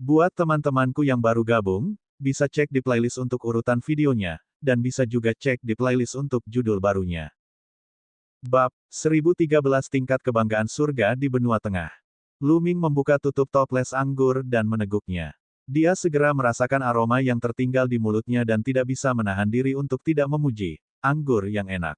Buat teman-temanku yang baru gabung, bisa cek di playlist untuk urutan videonya, dan bisa juga cek di playlist untuk judul barunya. Bab 1013 Tingkat Kebanggaan Surga di Benua Tengah. Lu Ming membuka tutup toples anggur dan meneguknya. Dia segera merasakan aroma yang tertinggal di mulutnya dan tidak bisa menahan diri untuk tidak memuji. Anggur yang enak.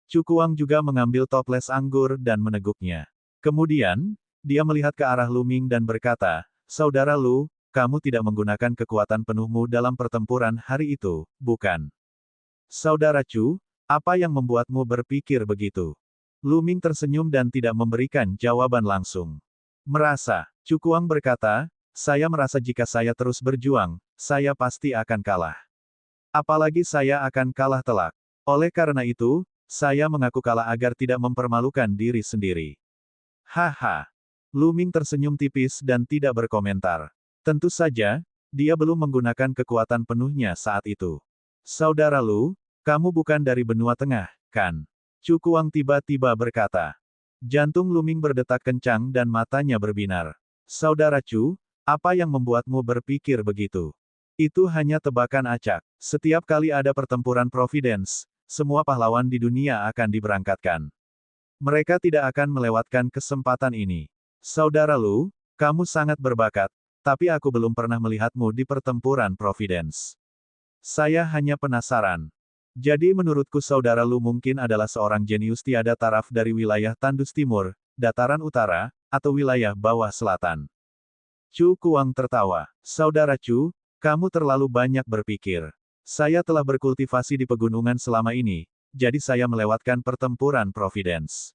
Cukuang juga mengambil toples anggur dan meneguknya. Kemudian, dia melihat ke arah Lu Ming dan berkata, "Saudara Lu, kamu tidak menggunakan kekuatan penuhmu dalam pertempuran hari itu, bukan?" "Saudara Chu, apa yang membuatmu berpikir begitu?" Lu Ming tersenyum dan tidak memberikan jawaban langsung. Cukuang berkata, "Saya merasa jika saya terus berjuang, saya pasti akan kalah. Apalagi saya akan kalah telak. Oleh karena itu, saya mengaku kalah agar tidak mempermalukan diri sendiri." Haha. Lu Ming tersenyum tipis dan tidak berkomentar. Tentu saja, dia belum menggunakan kekuatan penuhnya saat itu. "Saudara Lu, kamu bukan dari Benua Tengah, kan?" Cukuang tiba-tiba berkata. Jantung Lu Ming berdetak kencang dan matanya berbinar. "Saudara Chu, apa yang membuatmu berpikir begitu?" "Itu hanya tebakan acak. Setiap kali ada pertempuran Providence, semua pahlawan di dunia akan diberangkatkan. Mereka tidak akan melewatkan kesempatan ini. Saudara Lu, kamu sangat berbakat, tapi aku belum pernah melihatmu di pertempuran Providence. Saya hanya penasaran. Jadi menurutku Saudara Lu mungkin adalah seorang jenius tiada taraf dari wilayah Tandus Timur, Dataran Utara, atau wilayah bawah selatan." Chu Kuang tertawa. "Saudara Chu, kamu terlalu banyak berpikir. Saya telah berkultivasi di pegunungan selama ini, jadi saya melewatkan pertempuran Providence,"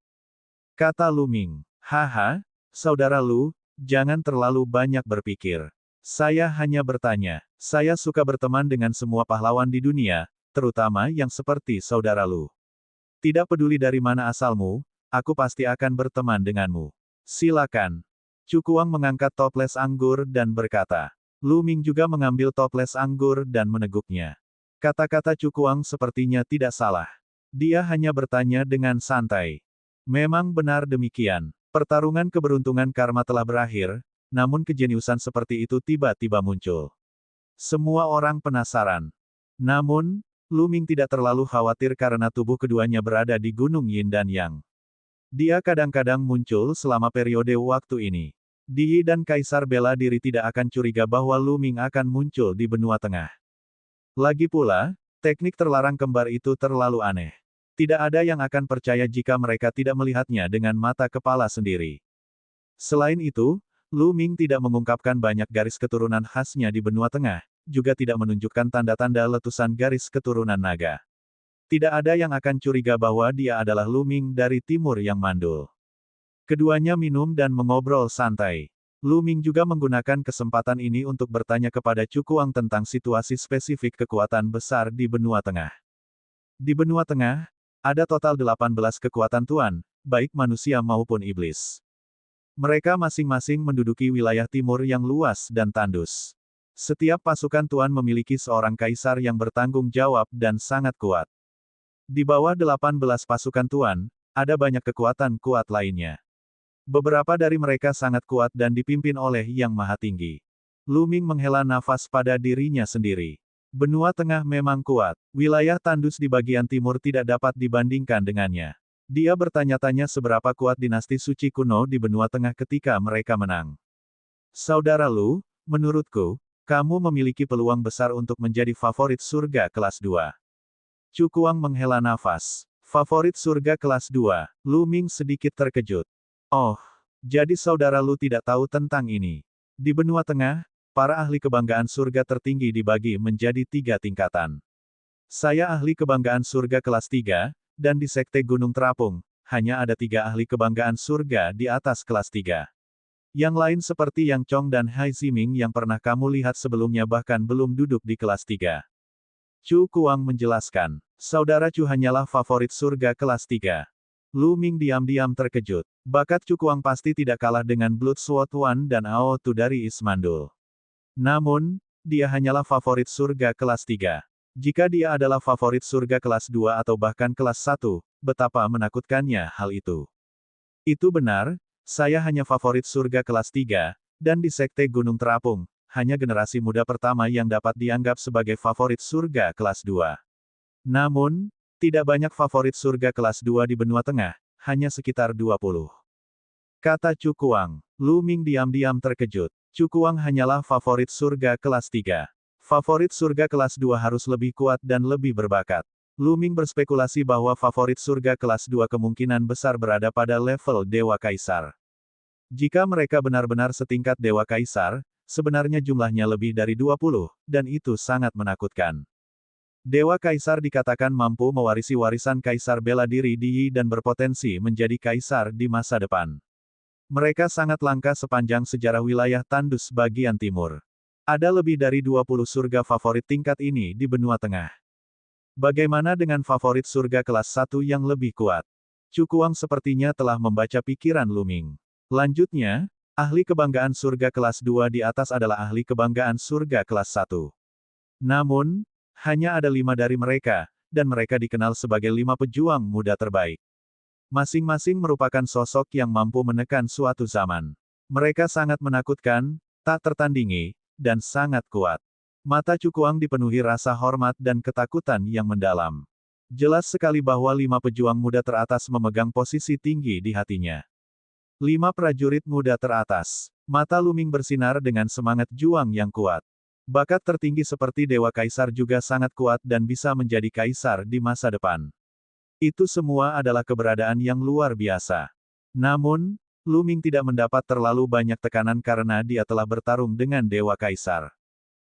kata Lu Ming. "Haha, Saudara Lu, jangan terlalu banyak berpikir. Saya hanya bertanya. Saya suka berteman dengan semua pahlawan di dunia, terutama yang seperti Saudara Lu. Tidak peduli dari mana asalmu, aku pasti akan berteman denganmu. Silakan." Cukuang mengangkat toples anggur dan berkata. Lu Ming juga mengambil toples anggur dan meneguknya. Kata-kata Cukuang sepertinya tidak salah. Dia hanya bertanya dengan santai. Memang benar demikian. Pertarungan keberuntungan karma telah berakhir, namun kejeniusan seperti itu tiba-tiba muncul. Semua orang penasaran. Namun, Lu Ming tidak terlalu khawatir karena tubuh keduanya berada di Gunung Yin dan Yang. Dia kadang-kadang muncul selama periode waktu ini. Di Yi dan Kaisar bela diri tidak akan curiga bahwa Lu Ming akan muncul di Benua Tengah. Lagi pula, teknik terlarang kembar itu terlalu aneh. Tidak ada yang akan percaya jika mereka tidak melihatnya dengan mata kepala sendiri. Selain itu, Lu Ming tidak mengungkapkan banyak garis keturunan khasnya di Benua Tengah, juga tidak menunjukkan tanda-tanda letusan garis keturunan naga. Tidak ada yang akan curiga bahwa dia adalah Lu Ming dari timur yang mandul. Keduanya minum dan mengobrol santai. Lu Ming juga menggunakan kesempatan ini untuk bertanya kepada Cukuang tentang situasi spesifik kekuatan besar di Benua Tengah. Di Benua Tengah, ada total 18 kekuatan Tuan, baik manusia maupun iblis. Mereka masing-masing menduduki wilayah timur yang luas dan tandus. Setiap pasukan Tuan memiliki seorang kaisar yang bertanggung jawab dan sangat kuat. Di bawah 18 pasukan Tuan, ada banyak kekuatan kuat lainnya. Beberapa dari mereka sangat kuat dan dipimpin oleh Yang Maha Tinggi. Lu Ming menghela nafas pada dirinya sendiri. Benua Tengah memang kuat. Wilayah tandus di bagian timur tidak dapat dibandingkan dengannya. Dia bertanya-tanya seberapa kuat dinasti suci kuno di Benua Tengah ketika mereka menang. "Saudara Lu, menurutku, kamu memiliki peluang besar untuk menjadi favorit surga kelas 2. Cukuang menghela nafas. Favorit surga kelas 2. Lu Ming sedikit terkejut. "Oh, jadi Saudara Lu tidak tahu tentang ini." Di Benua Tengah, para ahli kebanggaan surga tertinggi dibagi menjadi 3 tingkatan. Saya ahli kebanggaan surga kelas 3, dan di Sekte Gunung Terapung, hanya ada 3 ahli kebanggaan surga di atas kelas 3. Yang lain seperti Yang Chong dan Hai Ziming yang pernah kamu lihat sebelumnya bahkan belum duduk di kelas 3. Chu Kuang menjelaskan. Saudara Chu hanyalah favorit surga kelas 3. Lu Ming diam-diam terkejut. Bakat Chu Kuang pasti tidak kalah dengan Blood Sword One dan Ao Tu dari Ismandul. Namun, dia hanyalah favorit surga kelas 3. Jika dia adalah favorit surga kelas 2 atau bahkan kelas 1, betapa menakutkannya hal itu. Itu benar, saya hanya favorit surga kelas 3, Dan di Sekte Gunung Terapung, hanya generasi muda pertama yang dapat dianggap sebagai favorit surga kelas 2. Namun, tidak banyak favorit surga kelas 2 di benua tengah, hanya sekitar 20. Kata Cukuang. Lu Ming diam-diam terkejut. Cukuang hanyalah favorit surga kelas 3. Favorit surga kelas 2 harus lebih kuat dan lebih berbakat. Lu Ming berspekulasi bahwa favorit surga kelas 2 kemungkinan besar berada pada level Dewa Kaisar. Jika mereka benar-benar setingkat Dewa Kaisar, sebenarnya jumlahnya lebih dari 20, dan itu sangat menakutkan. Dewa Kaisar dikatakan mampu mewarisi warisan Kaisar bela diri di Yi dan berpotensi menjadi Kaisar di masa depan. Mereka sangat langka sepanjang sejarah wilayah Tandus bagian timur. Ada lebih dari 20 surga favorit tingkat ini di benua tengah. Bagaimana dengan favorit surga kelas 1 yang lebih kuat? Cukuang sepertinya telah membaca pikiran Lu Ming. Lanjutnya, ahli kebanggaan surga kelas 2 di atas adalah ahli kebanggaan surga kelas 1. Namun, hanya ada 5 dari mereka, dan mereka dikenal sebagai 5 pejuang muda terbaik. Masing-masing merupakan sosok yang mampu menekan suatu zaman. Mereka sangat menakutkan, tak tertandingi, dan sangat kuat. Mata Cukuang dipenuhi rasa hormat dan ketakutan yang mendalam. Jelas sekali bahwa 5 pejuang muda teratas memegang posisi tinggi di hatinya. 5 prajurit muda teratas. Mata Lu Ming bersinar dengan semangat juang yang kuat. Bakat tertinggi seperti Dewa Kaisar juga sangat kuat dan bisa menjadi kaisar di masa depan. Itu semua adalah keberadaan yang luar biasa. Namun, Lu Ming tidak mendapat terlalu banyak tekanan karena dia telah bertarung dengan Dewa Kaisar.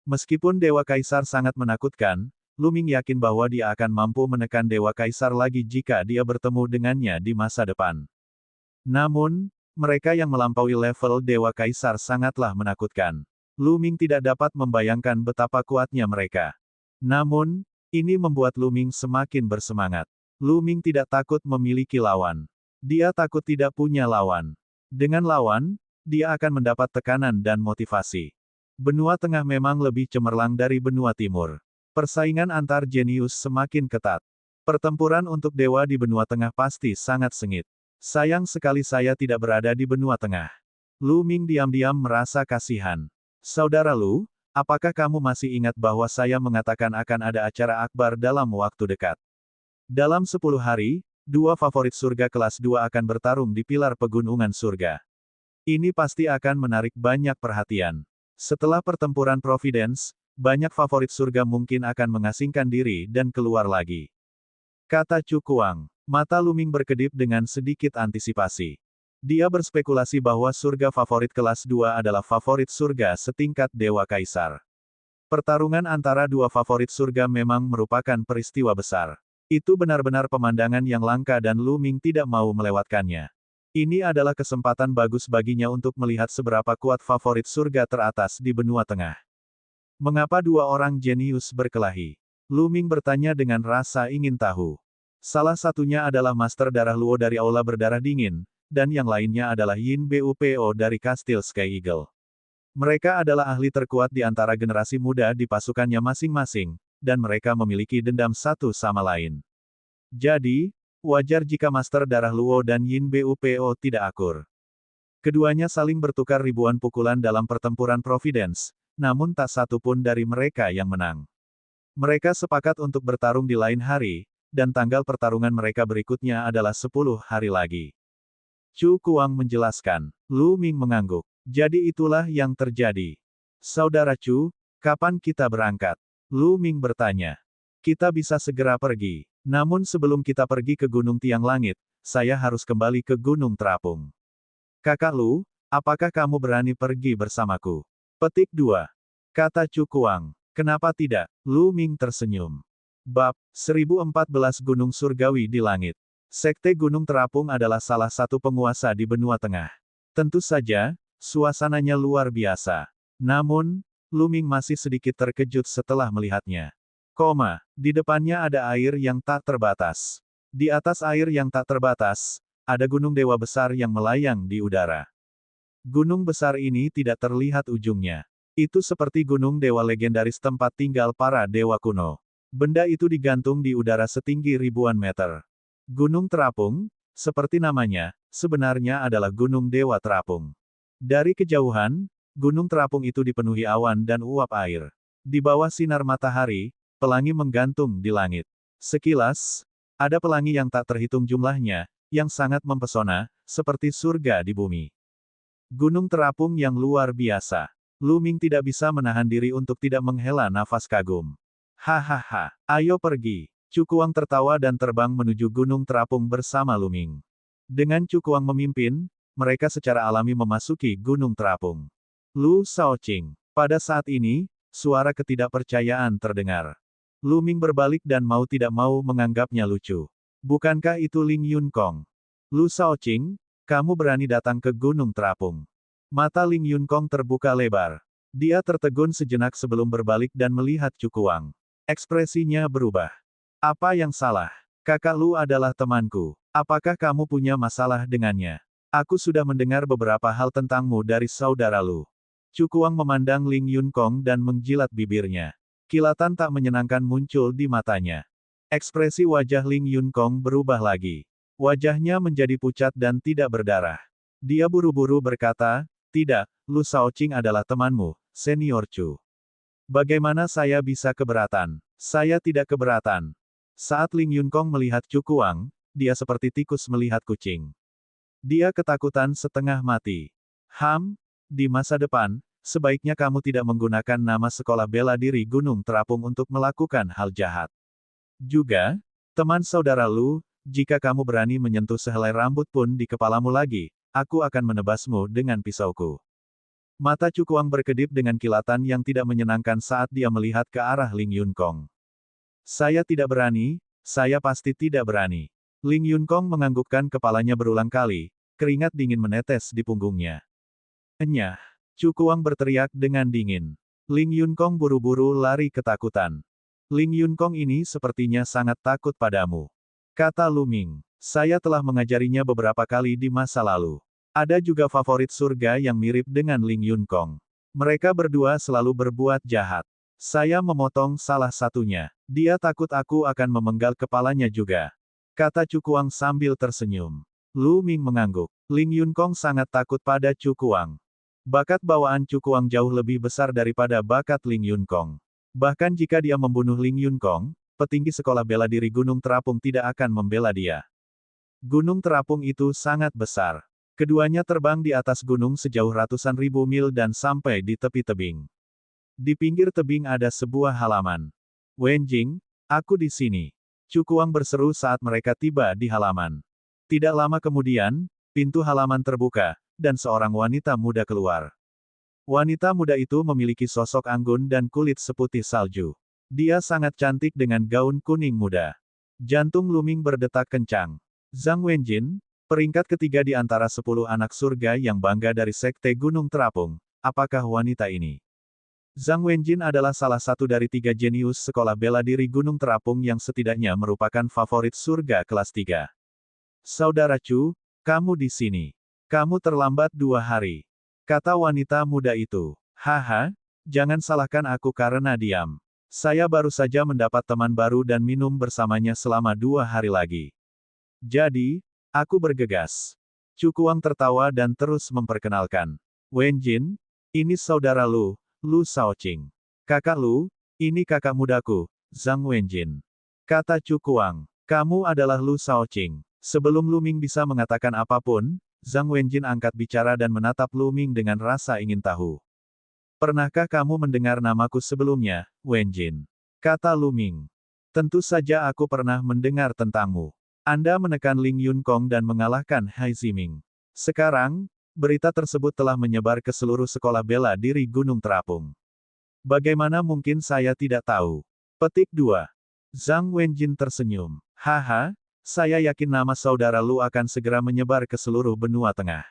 Meskipun Dewa Kaisar sangat menakutkan, Lu Ming yakin bahwa dia akan mampu menekan Dewa Kaisar lagi jika dia bertemu dengannya di masa depan. Namun, mereka yang melampaui level Dewa Kaisar sangatlah menakutkan. Lu Ming tidak dapat membayangkan betapa kuatnya mereka. Namun, ini membuat Lu Ming semakin bersemangat. Lu Ming tidak takut memiliki lawan. Dia takut tidak punya lawan. Dengan lawan, dia akan mendapat tekanan dan motivasi. Benua Tengah memang lebih cemerlang dari benua Timur. Persaingan antar jenius semakin ketat. Pertempuran untuk dewa di benua Tengah pasti sangat sengit. Sayang sekali saya tidak berada di benua Tengah. Lu Ming diam-diam merasa kasihan. Saudara Lu, apakah kamu masih ingat bahwa saya mengatakan akan ada acara akbar dalam waktu dekat? Dalam 10 hari, 2 favorit surga kelas 2 akan bertarung di pilar pegunungan surga. Ini pasti akan menarik banyak perhatian. Setelah pertempuran Providence, banyak favorit surga mungkin akan mengasingkan diri dan keluar lagi. Kata Cukuang. Mata Lu Ming berkedip dengan sedikit antisipasi. Dia berspekulasi bahwa surga favorit kelas 2 adalah favorit surga setingkat Dewa Kaisar. Pertarungan antara 2 favorit surga memang merupakan peristiwa besar. Itu benar-benar pemandangan yang langka dan Lu Ming tidak mau melewatkannya. Ini adalah kesempatan bagus baginya untuk melihat seberapa kuat favorit surga teratas di benua tengah. Mengapa 2 orang jenius berkelahi? Lu Ming bertanya dengan rasa ingin tahu. Salah satunya adalah Master Darah Luo dari Aula Berdarah Dingin, dan yang lainnya adalah Yin Bupo dari Kastil Sky Eagle. Mereka adalah ahli terkuat di antara generasi muda di pasukannya masing-masing, dan mereka memiliki dendam satu sama lain. Jadi, wajar jika Master Darah Luo dan Yin Bupo tidak akur. Keduanya saling bertukar ribuan pukulan dalam pertempuran Providence, namun tak satu pun dari mereka yang menang. Mereka sepakat untuk bertarung di lain hari, dan tanggal pertarungan mereka berikutnya adalah 10 hari lagi. Cukuang menjelaskan. Lu Ming mengangguk. Jadi itulah yang terjadi. Saudara Cu, kapan kita berangkat? Lu Ming bertanya. Kita bisa segera pergi. Namun sebelum kita pergi ke Gunung Tiang Langit, saya harus kembali ke Gunung Terapung. Kakak Lu, apakah kamu berani pergi bersamaku? Petik 2. Kata Cukuang. Kenapa tidak? Lu Ming tersenyum. Bab 1014 Gunung Surgawi di Langit. Sekte Gunung Terapung adalah salah satu penguasa di benua tengah. Tentu saja, suasananya luar biasa. Namun, Lu Ming masih sedikit terkejut setelah melihatnya. Di depannya ada air yang tak terbatas. Di atas air yang tak terbatas, ada gunung dewa besar yang melayang di udara. Gunung besar ini tidak terlihat ujungnya. Itu seperti gunung dewa legendaris tempat tinggal para dewa kuno. Benda itu digantung di udara setinggi ribuan meter. Gunung Terapung, seperti namanya, sebenarnya adalah Gunung Dewa Terapung. Dari kejauhan, gunung terapung itu dipenuhi awan dan uap air. Di bawah sinar matahari, pelangi menggantung di langit. Sekilas, ada pelangi yang tak terhitung jumlahnya, yang sangat mempesona, seperti surga di bumi. Gunung terapung yang luar biasa. Lu Ming tidak bisa menahan diri untuk tidak menghela nafas kagum. Hahaha, ayo pergi. Cukuang tertawa dan terbang menuju gunung terapung bersama Lu Ming. Dengan Cukuang memimpin, mereka secara alami memasuki gunung terapung. Lu Shaoqing. Pada saat ini, suara ketidakpercayaan terdengar. Lu Ming berbalik dan mau tidak mau menganggapnya lucu. Bukankah itu Ling Yunkong? Lu Shaoqing, kamu berani datang ke gunung terapung. Mata Ling Yunkong terbuka lebar. Dia tertegun sejenak sebelum berbalik dan melihat Cukuang. Ekspresinya berubah. Apa yang salah? Kakak Lu adalah temanku. Apakah kamu punya masalah dengannya? Aku sudah mendengar beberapa hal tentangmu dari saudara Lu. Cukuang memandang Ling Yunkong dan menjilat bibirnya. Kilatan tak menyenangkan muncul di matanya. Ekspresi wajah Ling Yunkong berubah lagi. Wajahnya menjadi pucat dan tidak berdarah. Dia buru-buru berkata, "Tidak, Lu Shaoqing adalah temanmu, Senior Chu. Bagaimana saya bisa keberatan? Saya tidak keberatan." Saat Ling Yunkong melihat Cukuang, dia seperti tikus melihat kucing. Dia ketakutan setengah mati. Di masa depan, sebaiknya kamu tidak menggunakan nama sekolah bela diri Gunung Terapung untuk melakukan hal jahat. Juga, teman saudara Lu, jika kamu berani menyentuh sehelai rambut pun di kepalamu lagi, aku akan menebasmu dengan pisauku. Mata Cukuang berkedip dengan kilatan yang tidak menyenangkan saat dia melihat ke arah Ling Yunkong. Saya tidak berani, saya pasti tidak berani. Ling Yunkong menganggukkan kepalanya berulang kali, keringat dingin menetes di punggungnya. Enyah! Cukuang berteriak dengan dingin. Ling Yunkong buru-buru lari ketakutan. Ling Yunkong ini sepertinya sangat takut padamu. Kata Lu Ming. Saya telah mengajarinya beberapa kali di masa lalu. Ada juga favorit surga yang mirip dengan Ling Yunkong. Mereka berdua selalu berbuat jahat. Saya memotong salah satunya. Dia takut aku akan memenggal kepalanya juga. Kata Cukuang sambil tersenyum. Lu Ming mengangguk. Ling Yunkong sangat takut pada Cukuang. Bakat bawaan Cukuang jauh lebih besar daripada bakat Ling Yunkong. Bahkan jika dia membunuh Ling Yunkong, petinggi sekolah bela diri Gunung Terapung tidak akan membela dia. Gunung Terapung itu sangat besar. Keduanya terbang di atas gunung sejauh ratusan ribu mil dan sampai di tepi tebing. Di pinggir tebing ada sebuah halaman. Wenjing, aku di sini. Cukuang berseru saat mereka tiba di halaman. Tidak lama kemudian, pintu halaman terbuka, dan seorang wanita muda keluar. Wanita muda itu memiliki sosok anggun dan kulit seputih salju. Dia sangat cantik dengan gaun kuning muda. Jantung Lu Ming berdetak kencang. Zhang Wenjin, peringkat ketiga di antara 10 anak surga yang bangga dari Sekte Gunung Terapung. Apakah wanita ini? Zhang Wenjin adalah salah satu dari 3 jenius sekolah bela diri Gunung Terapung yang setidaknya merupakan favorit surga kelas 3. Saudara Chu, kamu di sini. Kamu terlambat 2 hari. Kata wanita muda itu. Haha, jangan salahkan aku karena diam. Saya baru saja mendapat teman baru dan minum bersamanya selama 2 hari lagi. Jadi, aku bergegas. Cukuang tertawa dan terus memperkenalkan. Wenjin, ini saudara Lu, Lu Shaoqing. Kakak Lu, ini kakak mudaku, Zhang Wenjin. Kata Cukuang. Kamu adalah Lu Shaoqing. Sebelum Lu Ming bisa mengatakan apapun, Zhang Wenjin angkat bicara dan menatap Lu Ming dengan rasa ingin tahu. Pernahkah kamu mendengar namaku sebelumnya, Wenjin? Kata Lu Ming. Tentu saja aku pernah mendengar tentangmu. Anda menekan Ling Yunkong dan mengalahkan Hai Ziming. Sekarang, berita tersebut telah menyebar ke seluruh sekolah bela diri Gunung Terapung. Bagaimana mungkin saya tidak tahu? Petik 2. Zhang Wenjin tersenyum. Haha, saya yakin nama saudara Lu akan segera menyebar ke seluruh benua tengah.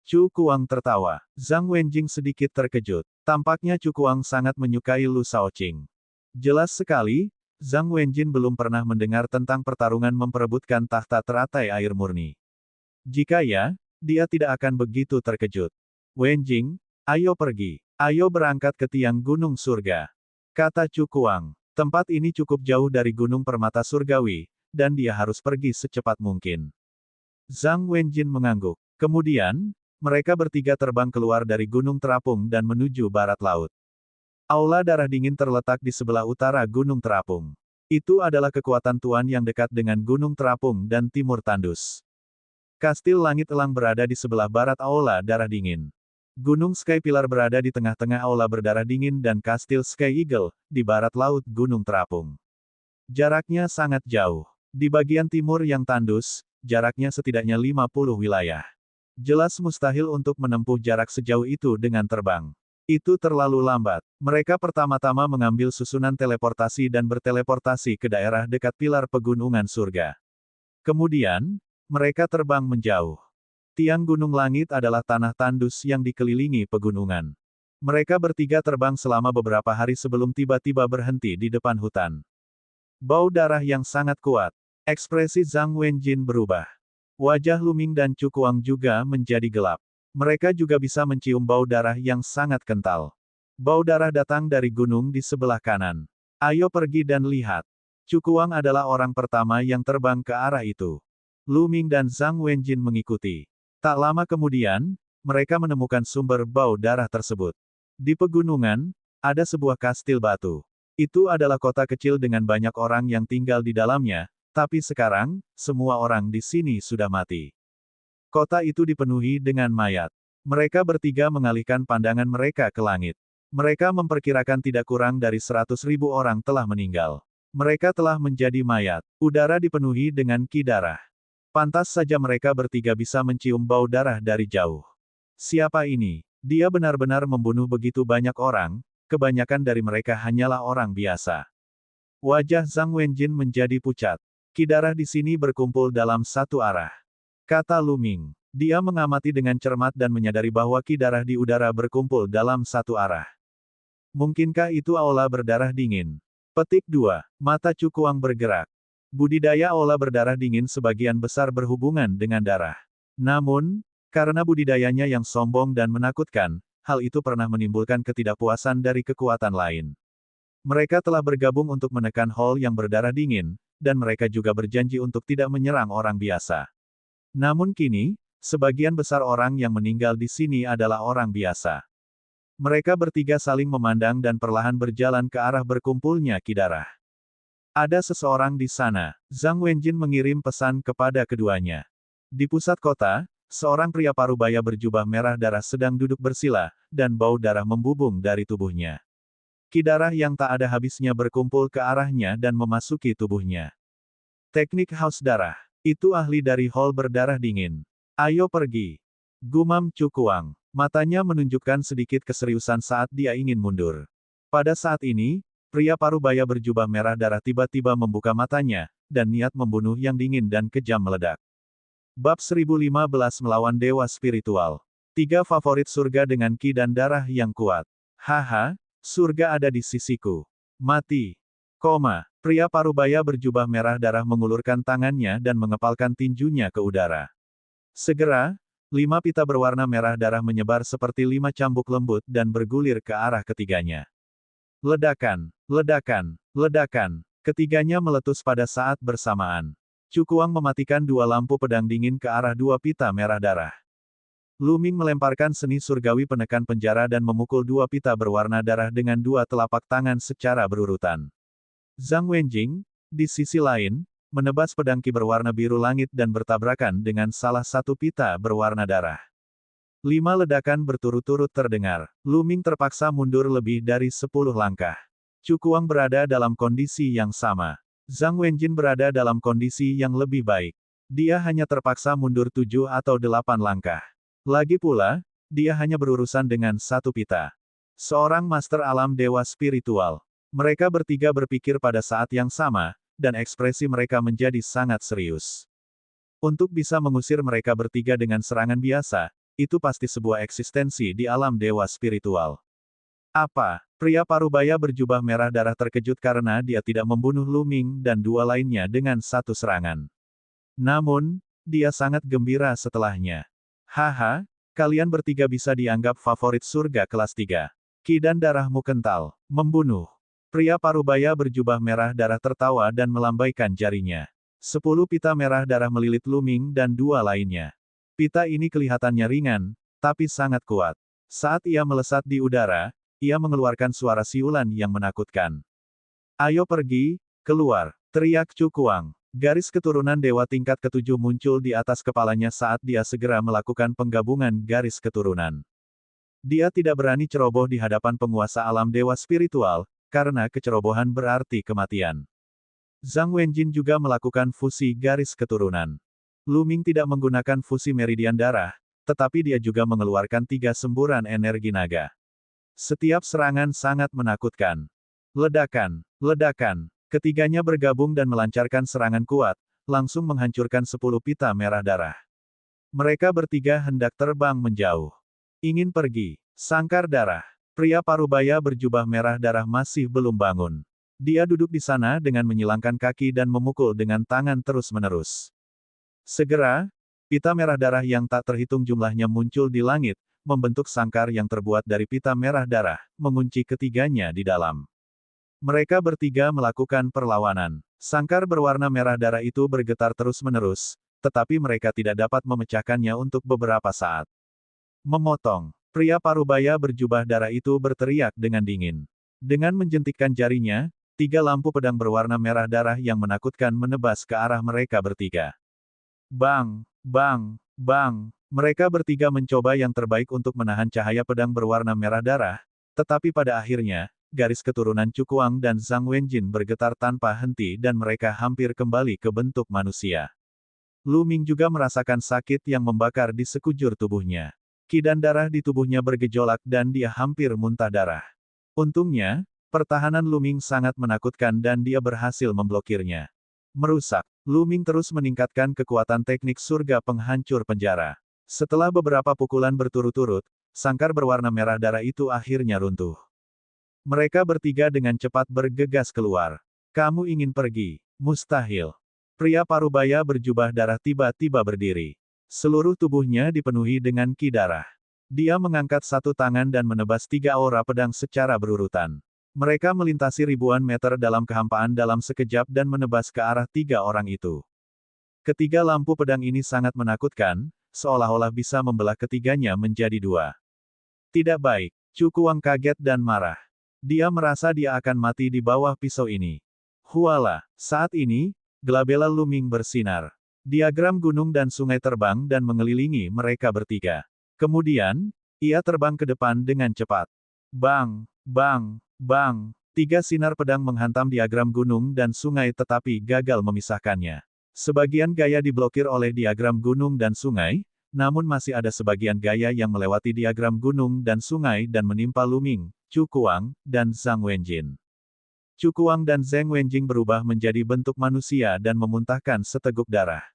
Cukuang tertawa. Zhang Wenjing sedikit terkejut. Tampaknya Cukuang sangat menyukai Lu Shaoqing. Jelas sekali, Zhang Wenjin belum pernah mendengar tentang pertarungan memperebutkan tahta teratai air murni. Jika ya, dia tidak akan begitu terkejut. Wenjing, ayo pergi. Ayo berangkat ke tiang gunung surga. Kata Cukuang. Tempat ini cukup jauh dari gunung permata surgawi, dan dia harus pergi secepat mungkin. Zhang Wenjin mengangguk. Kemudian, mereka bertiga terbang keluar dari Gunung Terapung dan menuju barat laut. Aula darah dingin terletak di sebelah utara Gunung Terapung. Itu adalah kekuatan Tuan yang dekat dengan Gunung Terapung dan Timur Tandus. Kastil Langit Elang berada di sebelah barat Aula darah dingin. Gunung Sky Pillar berada di tengah-tengah Aula berdarah dingin dan Kastil Sky Eagle, di barat laut Gunung Terapung. Jaraknya sangat jauh. Di bagian timur yang tandus, jaraknya setidaknya 50 wilayah. Jelas mustahil untuk menempuh jarak sejauh itu dengan terbang. Itu terlalu lambat. Mereka pertama-tama mengambil susunan teleportasi dan berteleportasi ke daerah dekat pilar pegunungan surga. Kemudian, mereka terbang menjauh. Tiang gunung langit adalah tanah tandus yang dikelilingi pegunungan. Mereka bertiga terbang selama beberapa hari sebelum tiba-tiba berhenti di depan hutan. Bau darah yang sangat kuat. Ekspresi Zhang Wenjin berubah. Wajah Luming dan Cukuang juga menjadi gelap. Mereka juga bisa mencium bau darah yang sangat kental. Bau darah datang dari gunung di sebelah kanan. Ayo pergi dan lihat. Cukuang adalah orang pertama yang terbang ke arah itu. Luming dan Zhang Wenjin mengikuti. Tak lama kemudian, mereka menemukan sumber bau darah tersebut. Di pegunungan, ada sebuah kastil batu. Itu adalah kota kecil dengan banyak orang yang tinggal di dalamnya, tapi sekarang, semua orang di sini sudah mati. Kota itu dipenuhi dengan mayat. Mereka bertiga mengalihkan pandangan mereka ke langit. Mereka memperkirakan tidak kurang dari 100.000 orang telah meninggal. Mereka telah menjadi mayat. Udara dipenuhi dengan ki darah. Pantas saja mereka bertiga bisa mencium bau darah dari jauh. Siapa ini? Dia benar-benar membunuh begitu banyak orang, kebanyakan dari mereka hanyalah orang biasa. Wajah Zhang Wenjin menjadi pucat. Ki darah di sini berkumpul dalam satu arah. Kata Luming. Dia mengamati dengan cermat dan menyadari bahwa ki darah di udara berkumpul dalam satu arah. Mungkinkah itu aula berdarah dingin? Petik 2. Mata Cukuang bergerak. Budidaya aula berdarah dingin sebagian besar berhubungan dengan darah. Namun, karena budidayanya yang sombong dan menakutkan, hal itu pernah menimbulkan ketidakpuasan dari kekuatan lain. Mereka telah bergabung untuk menekan hall yang berdarah dingin, dan mereka juga berjanji untuk tidak menyerang orang biasa. Namun kini, sebagian besar orang yang meninggal di sini adalah orang biasa. Mereka bertiga saling memandang dan perlahan berjalan ke arah berkumpulnya ki darah. Ada seseorang di sana. Zhang Wenjin mengirim pesan kepada keduanya. Di pusat kota, seorang pria parubaya berjubah merah darah sedang duduk bersila, dan bau darah membubung dari tubuhnya. Ki darah yang tak ada habisnya berkumpul ke arahnya dan memasuki tubuhnya. Teknik haus darah. Itu ahli dari hall berdarah dingin. Ayo pergi. Gumam Cukuang. Matanya menunjukkan sedikit keseriusan saat dia ingin mundur. Pada saat ini, pria parubaya berjubah merah darah tiba-tiba membuka matanya, dan niat membunuh yang dingin dan kejam meledak. Bab 1015 melawan Dewa Spiritual. 3 favorit surga dengan ki dan darah yang kuat. Haha, surga ada di sisiku. Mati. Pria parubaya berjubah merah darah mengulurkan tangannya dan mengepalkan tinjunya ke udara. Segera, 5 pita berwarna merah darah menyebar seperti 5 cambuk lembut dan bergulir ke arah ketiganya. Ledakan, ledakan, ledakan. Ketiganya meletus pada saat bersamaan. Cukuang mematikan 2 lampu pedang dingin ke arah 2 pita merah darah. Luming melemparkan seni surgawi penekan penjara dan memukul 2 pita berwarna darah dengan 2 telapak tangan secara berurutan. Zhang Wenjing, di sisi lain, menebas pedang ki berwarna biru langit dan bertabrakan dengan salah satu pita berwarna darah. 5 ledakan berturut-turut terdengar. Luming terpaksa mundur lebih dari 10 langkah. Cukuang berada dalam kondisi yang sama. Zhang Wenjin berada dalam kondisi yang lebih baik. Dia hanya terpaksa mundur 7 atau 8 langkah. Lagi pula, dia hanya berurusan dengan 1 pita. Seorang master alam dewa spiritual. Mereka bertiga berpikir pada saat yang sama, dan ekspresi mereka menjadi sangat serius. Untuk bisa mengusir mereka bertiga dengan serangan biasa, itu pasti sebuah eksistensi di alam dewa spiritual. Apa? Pria parubaya berjubah merah darah terkejut karena dia tidak membunuh Luming dan 2 lainnya dengan 1 serangan. Namun, dia sangat gembira setelahnya. Haha, kalian bertiga bisa dianggap favorit surga kelas 3. Ki dan darahmu kental. Membunuh. Pria parubaya berjubah merah darah tertawa dan melambaikan jarinya. 10 pita merah darah melilit Luming dan 2 lainnya. Pita ini kelihatannya ringan, tapi sangat kuat. Saat ia melesat di udara, ia mengeluarkan suara siulan yang menakutkan. "Ayo pergi, keluar!" teriak Cukuang. Garis keturunan dewa tingkat ketujuh muncul di atas kepalanya saat dia segera melakukan penggabungan garis keturunan. Dia tidak berani ceroboh di hadapan penguasa alam dewa spiritual, karena kecerobohan berarti kematian. Zhang Wenjin juga melakukan fusi garis keturunan. Lu Ming tidak menggunakan fusi meridian darah, tetapi dia juga mengeluarkan 3 semburan energi naga. Setiap serangan sangat menakutkan. Ledakan, ledakan. Ketiganya bergabung dan melancarkan serangan kuat, langsung menghancurkan 10 pita merah darah. Mereka bertiga hendak terbang menjauh. Ingin pergi. Sangkar darah. Pria parubaya berjubah merah darah masih belum bangun. Dia duduk di sana dengan menyilangkan kaki dan memukul dengan tangan terus-menerus. Segera, pita merah darah yang tak terhitung jumlahnya muncul di langit, membentuk sangkar yang terbuat dari pita merah darah, mengunci ketiganya di dalam. Mereka bertiga melakukan perlawanan. Sangkar berwarna merah darah itu bergetar terus-menerus, tetapi mereka tidak dapat memecahkannya untuk beberapa saat. Memotong. Pria parubaya berjubah darah itu berteriak dengan dingin. Dengan menjentikkan jarinya, 3 lampu pedang berwarna merah darah yang menakutkan menebas ke arah mereka bertiga. Bang! Bang! Bang! Mereka bertiga mencoba yang terbaik untuk menahan cahaya pedang berwarna merah darah, tetapi pada akhirnya, garis keturunan Cukuang dan Zhang Wenjin bergetar tanpa henti dan mereka hampir kembali ke bentuk manusia. Lu Ming juga merasakan sakit yang membakar di sekujur tubuhnya. Qi dan darah di tubuhnya bergejolak dan dia hampir muntah darah. Untungnya, pertahanan Lu Ming sangat menakutkan dan dia berhasil memblokirnya. Merusak. Lu Ming terus meningkatkan kekuatan teknik surga penghancur penjara. Setelah beberapa pukulan berturut-turut, sangkar berwarna merah darah itu akhirnya runtuh. Mereka bertiga dengan cepat bergegas keluar. "Kamu ingin pergi? Mustahil." Pria parubaya berjubah darah tiba-tiba berdiri. Seluruh tubuhnya dipenuhi dengan qi darah. Dia mengangkat satu tangan dan menebas 3 aura pedang secara berurutan. Mereka melintasi ribuan meter dalam kehampaan dalam sekejap dan menebas ke arah 3 orang itu. Ketiga lampu pedang ini sangat menakutkan, seolah-olah bisa membelah ketiganya menjadi 2. Tidak baik. Cukuang kaget dan marah. Dia merasa dia akan mati di bawah pisau ini. Huala, saat ini, Glabella Lu Ming bersinar. Diagram gunung dan sungai terbang dan mengelilingi mereka bertiga. Kemudian, ia terbang ke depan dengan cepat. Bang! Bang! Bang! 3 sinar pedang menghantam diagram gunung dan sungai tetapi gagal memisahkannya. Sebagian gaya diblokir oleh diagram gunung dan sungai, namun masih ada sebagian gaya yang melewati diagram gunung dan sungai dan menimpa Lu Ming, Cukuang, dan Zhang Wenjin. Cukuang dan Zhang Wenjin berubah menjadi bentuk manusia dan memuntahkan seteguk darah.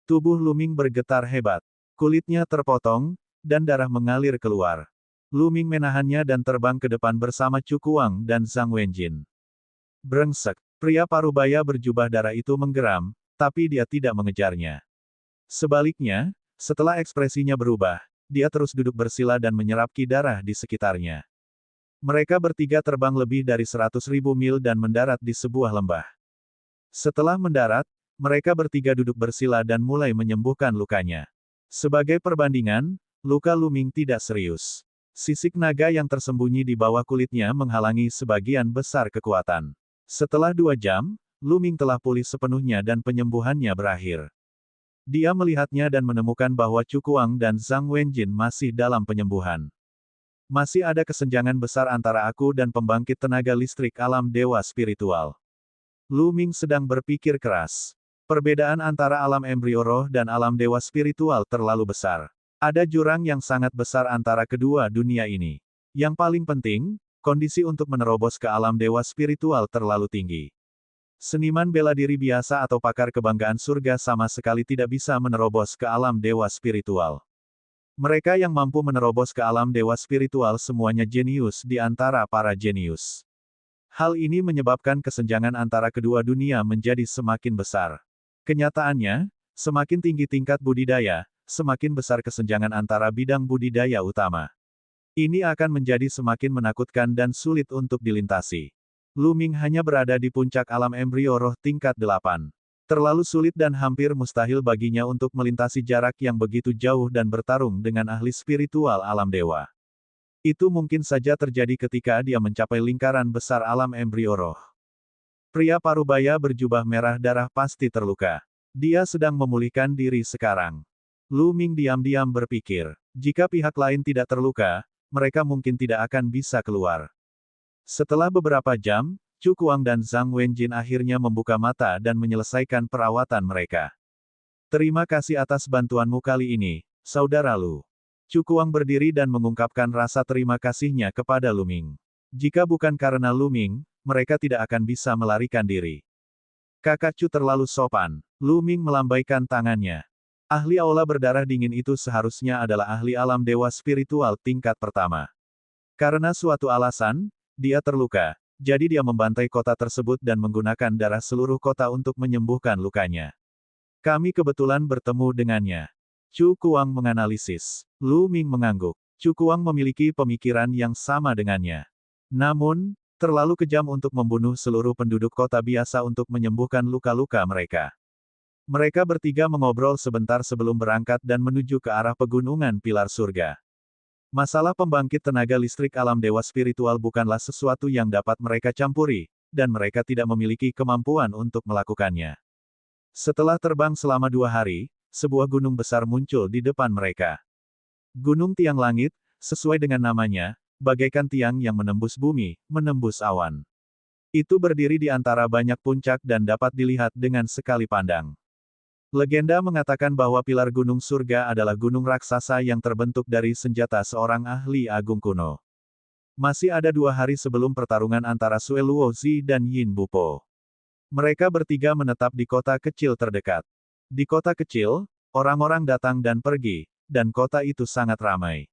Tubuh Lu Ming bergetar hebat. Kulitnya terpotong, dan darah mengalir keluar. Lu Ming menahannya dan terbang ke depan bersama Cukuang dan Zhang Wenjin. Brengsek. Pria parubaya berjubah darah itu menggeram, tapi dia tidak mengejarnya. Sebaliknya, setelah ekspresinya berubah, dia terus duduk bersila dan menyerap qi darah di sekitarnya. Mereka bertiga terbang lebih dari 100.000 mil dan mendarat di sebuah lembah. Setelah mendarat, mereka bertiga duduk bersila dan mulai menyembuhkan lukanya. Sebagai perbandingan, luka Lu Ming tidak serius. Sisik naga yang tersembunyi di bawah kulitnya menghalangi sebagian besar kekuatan. Setelah 2 jam, Lu Ming telah pulih sepenuhnya dan penyembuhannya berakhir. Dia melihatnya dan menemukan bahwa Cukuang dan Zhang Wenjin masih dalam penyembuhan. Masih ada kesenjangan besar antara aku dan pembangkit tenaga listrik alam dewa spiritual. Lu Ming sedang berpikir keras. Perbedaan antara alam embrio roh dan alam dewa spiritual terlalu besar. Ada jurang yang sangat besar antara kedua dunia ini. Yang paling penting, kondisi untuk menerobos ke alam dewa spiritual terlalu tinggi. Seniman bela diri biasa atau pakar kebanggaan surga sama sekali tidak bisa menerobos ke alam dewa spiritual. Mereka yang mampu menerobos ke alam dewa spiritual semuanya jenius di antara para jenius. Hal ini menyebabkan kesenjangan antara kedua dunia menjadi semakin besar. Kenyataannya, semakin tinggi tingkat budidaya, semakin besar kesenjangan antara bidang budidaya utama. Ini akan menjadi semakin menakutkan dan sulit untuk dilintasi. Lu Ming hanya berada di puncak alam embrio roh tingkat 8. Terlalu sulit dan hampir mustahil baginya untuk melintasi jarak yang begitu jauh dan bertarung dengan ahli spiritual alam dewa. Itu mungkin saja terjadi ketika dia mencapai lingkaran besar alam embrio roh. Pria parubaya berjubah merah darah pasti terluka. Dia sedang memulihkan diri sekarang. Lu Ming diam-diam berpikir, jika pihak lain tidak terluka, mereka mungkin tidak akan bisa keluar. Setelah beberapa jam, Chu Kuang dan Zhang Wenjin akhirnya membuka mata dan menyelesaikan perawatan mereka. Terima kasih atas bantuanmu kali ini, saudara Lu. Chu Kuang berdiri dan mengungkapkan rasa terima kasihnya kepada Lu Ming. Jika bukan karena Lu Ming, mereka tidak akan bisa melarikan diri. Kakak Chu terlalu sopan. Lu Ming melambaikan tangannya. Ahli aula berdarah dingin itu seharusnya adalah ahli alam dewa spiritual tingkat pertama. Karena suatu alasan, dia terluka. Jadi dia membantai kota tersebut dan menggunakan darah seluruh kota untuk menyembuhkan lukanya. Kami kebetulan bertemu dengannya. Chu Kuang menganalisis. Lu Ming mengangguk. Chu Kuang memiliki pemikiran yang sama dengannya. Namun, terlalu kejam untuk membunuh seluruh penduduk kota biasa untuk menyembuhkan luka-luka mereka. Mereka bertiga mengobrol sebentar sebelum berangkat dan menuju ke arah pegunungan Pilar Surga. Masalah pembangkit tenaga listrik alam dewa spiritual bukanlah sesuatu yang dapat mereka campuri, dan mereka tidak memiliki kemampuan untuk melakukannya. Setelah terbang selama 2 hari, sebuah gunung besar muncul di depan mereka. Gunung Tiang Langit, sesuai dengan namanya, bagaikan tiang yang menembus bumi, menembus awan. Itu berdiri di antara banyak puncak dan dapat dilihat dengan sekali pandang. Legenda mengatakan bahwa pilar gunung surga adalah gunung raksasa yang terbentuk dari senjata seorang ahli agung kuno. Masih ada 2 hari sebelum pertarungan antara Sue Luozi dan Yin Bupo. Mereka bertiga menetap di kota kecil terdekat. Di kota kecil, orang-orang datang dan pergi, dan kota itu sangat ramai.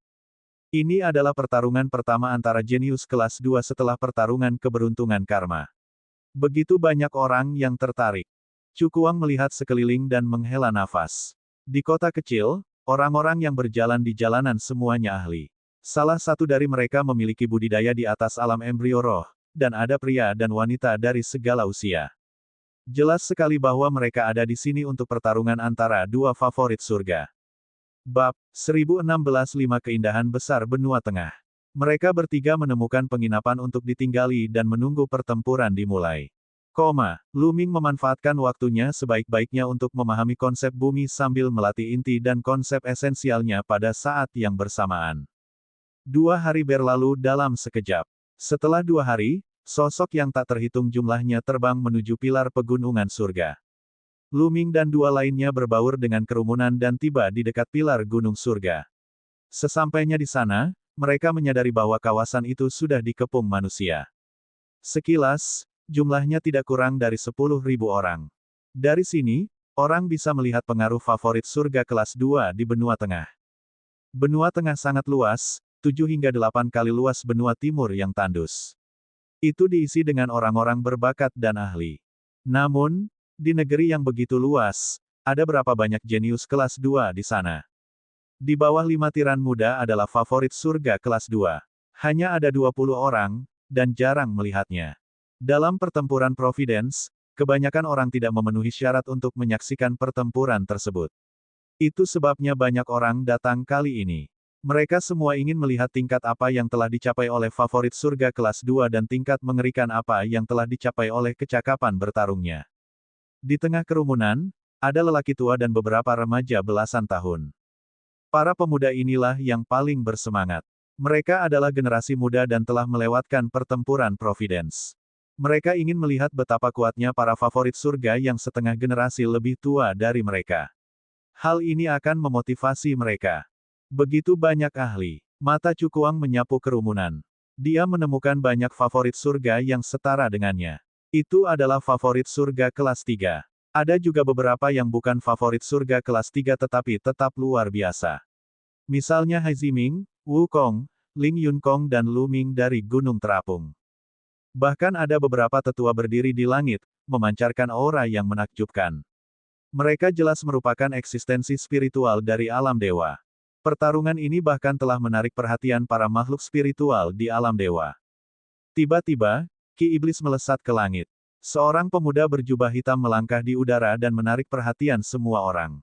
Ini adalah pertarungan pertama antara jenius kelas 2 setelah pertarungan keberuntungan karma. Begitu banyak orang yang tertarik. Chu Kuang melihat sekeliling dan menghela nafas. Di kota kecil, orang-orang yang berjalan di jalanan semuanya ahli. Salah satu dari mereka memiliki budidaya di atas alam embrio roh, dan ada pria dan wanita dari segala usia. Jelas sekali bahwa mereka ada di sini untuk pertarungan antara 2 favorit surga. Bab 1016-5 Keindahan Besar Benua Tengah. Mereka bertiga menemukan penginapan untuk ditinggali dan menunggu pertempuran dimulai. Lu Ming memanfaatkan waktunya sebaik-baiknya untuk memahami konsep bumi sambil melatih inti dan konsep esensialnya pada saat yang bersamaan. 2 hari berlalu dalam sekejap. Setelah 2 hari, sosok yang tak terhitung jumlahnya terbang menuju pilar pegunungan surga. Lu Ming dan 2 lainnya berbaur dengan kerumunan dan tiba di dekat pilar gunung surga. Sesampainya di sana, mereka menyadari bahwa kawasan itu sudah dikepung manusia. Sekilas, jumlahnya tidak kurang dari 10.000 orang. Dari sini, orang bisa melihat pengaruh favorit surga kelas 2 di benua tengah. Benua tengah sangat luas, 7 hingga 8 kali luas benua timur yang tandus. Itu diisi dengan orang-orang berbakat dan ahli. Namun, di negeri yang begitu luas, ada berapa banyak jenius kelas 2 di sana? Di bawah 5 tiran muda adalah favorit surga kelas 2. Hanya ada 20 orang, dan jarang melihatnya. Dalam pertempuran Providence, kebanyakan orang tidak memenuhi syarat untuk menyaksikan pertempuran tersebut. Itu sebabnya banyak orang datang kali ini. Mereka semua ingin melihat tingkat apa yang telah dicapai oleh favorit surga kelas 2 dan tingkat mengerikan apa yang telah dicapai oleh kecakapan bertarungnya. Di tengah kerumunan, ada lelaki tua dan beberapa remaja belasan tahun. Para pemuda inilah yang paling bersemangat. Mereka adalah generasi muda dan telah melewatkan pertempuran Providence. Mereka ingin melihat betapa kuatnya para favorit surga yang setengah generasi lebih tua dari mereka. Hal ini akan memotivasi mereka. Begitu banyak ahli. Mata Chu Kuang menyapu kerumunan. Dia menemukan banyak favorit surga yang setara dengannya. Itu adalah favorit surga kelas 3. Ada juga beberapa yang bukan favorit surga kelas 3 tetapi tetap luar biasa. Misalnya Hai Ziming, Wu Kong, Ling Yun Kong dan Lu Ming dari Gunung Terapung. Bahkan ada beberapa tetua berdiri di langit, memancarkan aura yang menakjubkan. Mereka jelas merupakan eksistensi spiritual dari alam dewa. Pertarungan ini bahkan telah menarik perhatian para makhluk spiritual di alam dewa. Tiba-tiba, Ki Iblis melesat ke langit. Seorang pemuda berjubah hitam melangkah di udara dan menarik perhatian semua orang.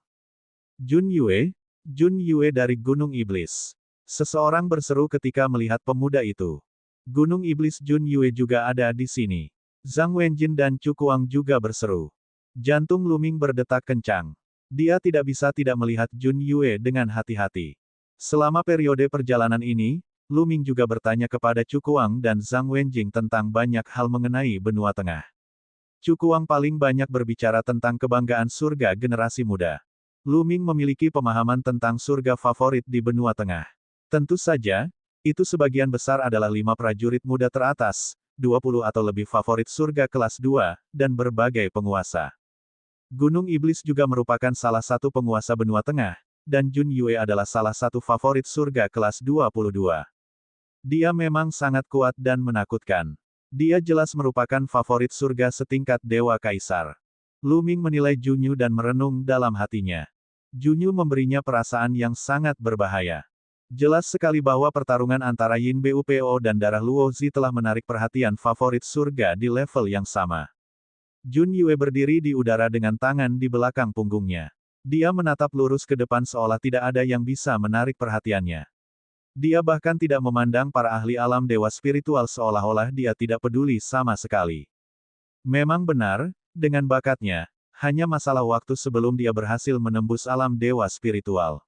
Jun Yue dari Gunung Iblis. Seseorang berseru ketika melihat pemuda itu. Gunung Iblis Jun Yue juga ada di sini. Zhang Wenjin dan Chu Kuang juga berseru. Jantung Lu Ming berdetak kencang. Dia tidak bisa tidak melihat Jun Yue dengan hati-hati. Selama periode perjalanan ini, Lu Ming juga bertanya kepada Chu Kuang dan Zhang Wenjing tentang banyak hal mengenai benua tengah. Chu Kuang paling banyak berbicara tentang kebanggaan surga generasi muda. Lu Ming memiliki pemahaman tentang surga favorit di benua tengah. Tentu saja, itu sebagian besar adalah 5 prajurit muda teratas, 20 atau lebih favorit surga kelas 2, dan berbagai penguasa. Gunung Iblis juga merupakan salah satu penguasa benua tengah, dan Jun Yue adalah salah satu favorit surga kelas 22. Dia memang sangat kuat dan menakutkan. Dia jelas merupakan favorit surga setingkat Dewa Kaisar. Lu Ming menilai Junyu dan merenung dalam hatinya. Junyu memberinya perasaan yang sangat berbahaya. Jelas sekali bahwa pertarungan antara Yin Bupo dan darah Luo Zi telah menarik perhatian favorit surga di level yang sama. Jun Yue berdiri di udara dengan tangan di belakang punggungnya. Dia menatap lurus ke depan seolah tidak ada yang bisa menarik perhatiannya. Dia bahkan tidak memandang para ahli alam dewa spiritual seolah-olah dia tidak peduli sama sekali. Memang benar, dengan bakatnya, hanya masalah waktu sebelum dia berhasil menembus alam dewa spiritual.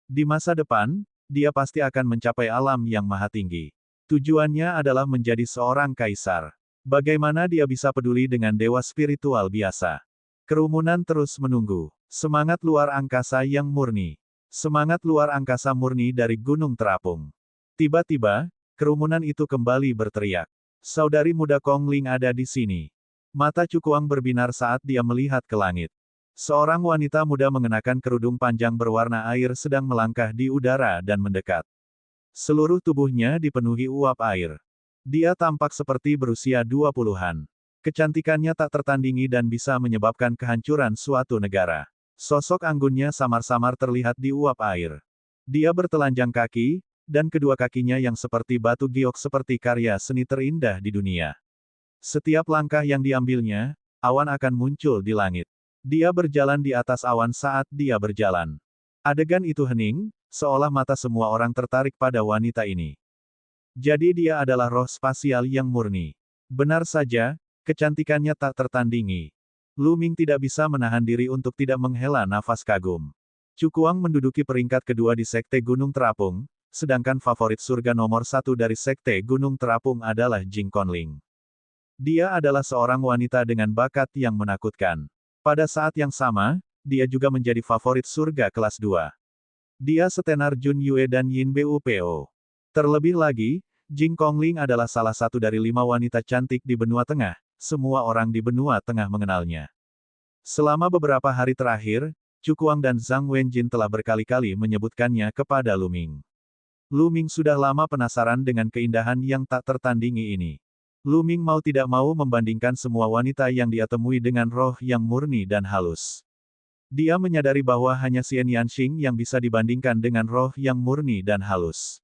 Di masa depan, dia pasti akan mencapai alam yang maha tinggi. Tujuannya adalah menjadi seorang kaisar. Bagaimana dia bisa peduli dengan dewa spiritual biasa? Kerumunan terus menunggu. Semangat luar angkasa yang murni. Semangat luar angkasa murni dari Gunung Terapung. Tiba-tiba, kerumunan itu kembali berteriak. Saudari muda Kong Ling ada di sini. Mata Chu Kuang berbinar saat dia melihat ke langit. Seorang wanita muda mengenakan kerudung panjang berwarna air sedang melangkah di udara dan mendekat. Seluruh tubuhnya dipenuhi uap air. Dia tampak seperti berusia 20-an. Kecantikannya tak tertandingi dan bisa menyebabkan kehancuran suatu negara. Sosok anggunnya samar-samar terlihat di uap air. Dia bertelanjang kaki, dan kedua kakinya yang seperti batu giok seperti karya seni terindah di dunia. Setiap langkah yang diambilnya, awan akan muncul di langit. Dia berjalan di atas awan saat dia berjalan. Adegan itu hening, seolah mata semua orang tertarik pada wanita ini. Jadi dia adalah roh spasial yang murni. Benar saja, kecantikannya tak tertandingi. Lu Ming tidak bisa menahan diri untuk tidak menghela nafas kagum. Chu Kuang menduduki peringkat kedua di Sekte Gunung Terapung, sedangkan favorit surga nomor 1 dari Sekte Gunung Terapung adalah Jing Conling. Dia adalah seorang wanita dengan bakat yang menakutkan. Pada saat yang sama, dia juga menjadi favorit surga kelas 2. Dia setenar Jun Yue dan Yin Bupo. Terlebih lagi, Jing Conling adalah salah satu dari 5 wanita cantik di benua tengah, semua orang di benua tengah mengenalnya. Selama beberapa hari terakhir, Chu Kuang dan Zhang Wenjin telah berkali-kali menyebutkannya kepada Lu Ming. Lu Ming sudah lama penasaran dengan keindahan yang tak tertandingi ini. Lu Ming mau tidak mau membandingkan semua wanita yang dia temui dengan roh yang murni dan halus. Dia menyadari bahwa hanya Xian Yanxing yang bisa dibandingkan dengan roh yang murni dan halus.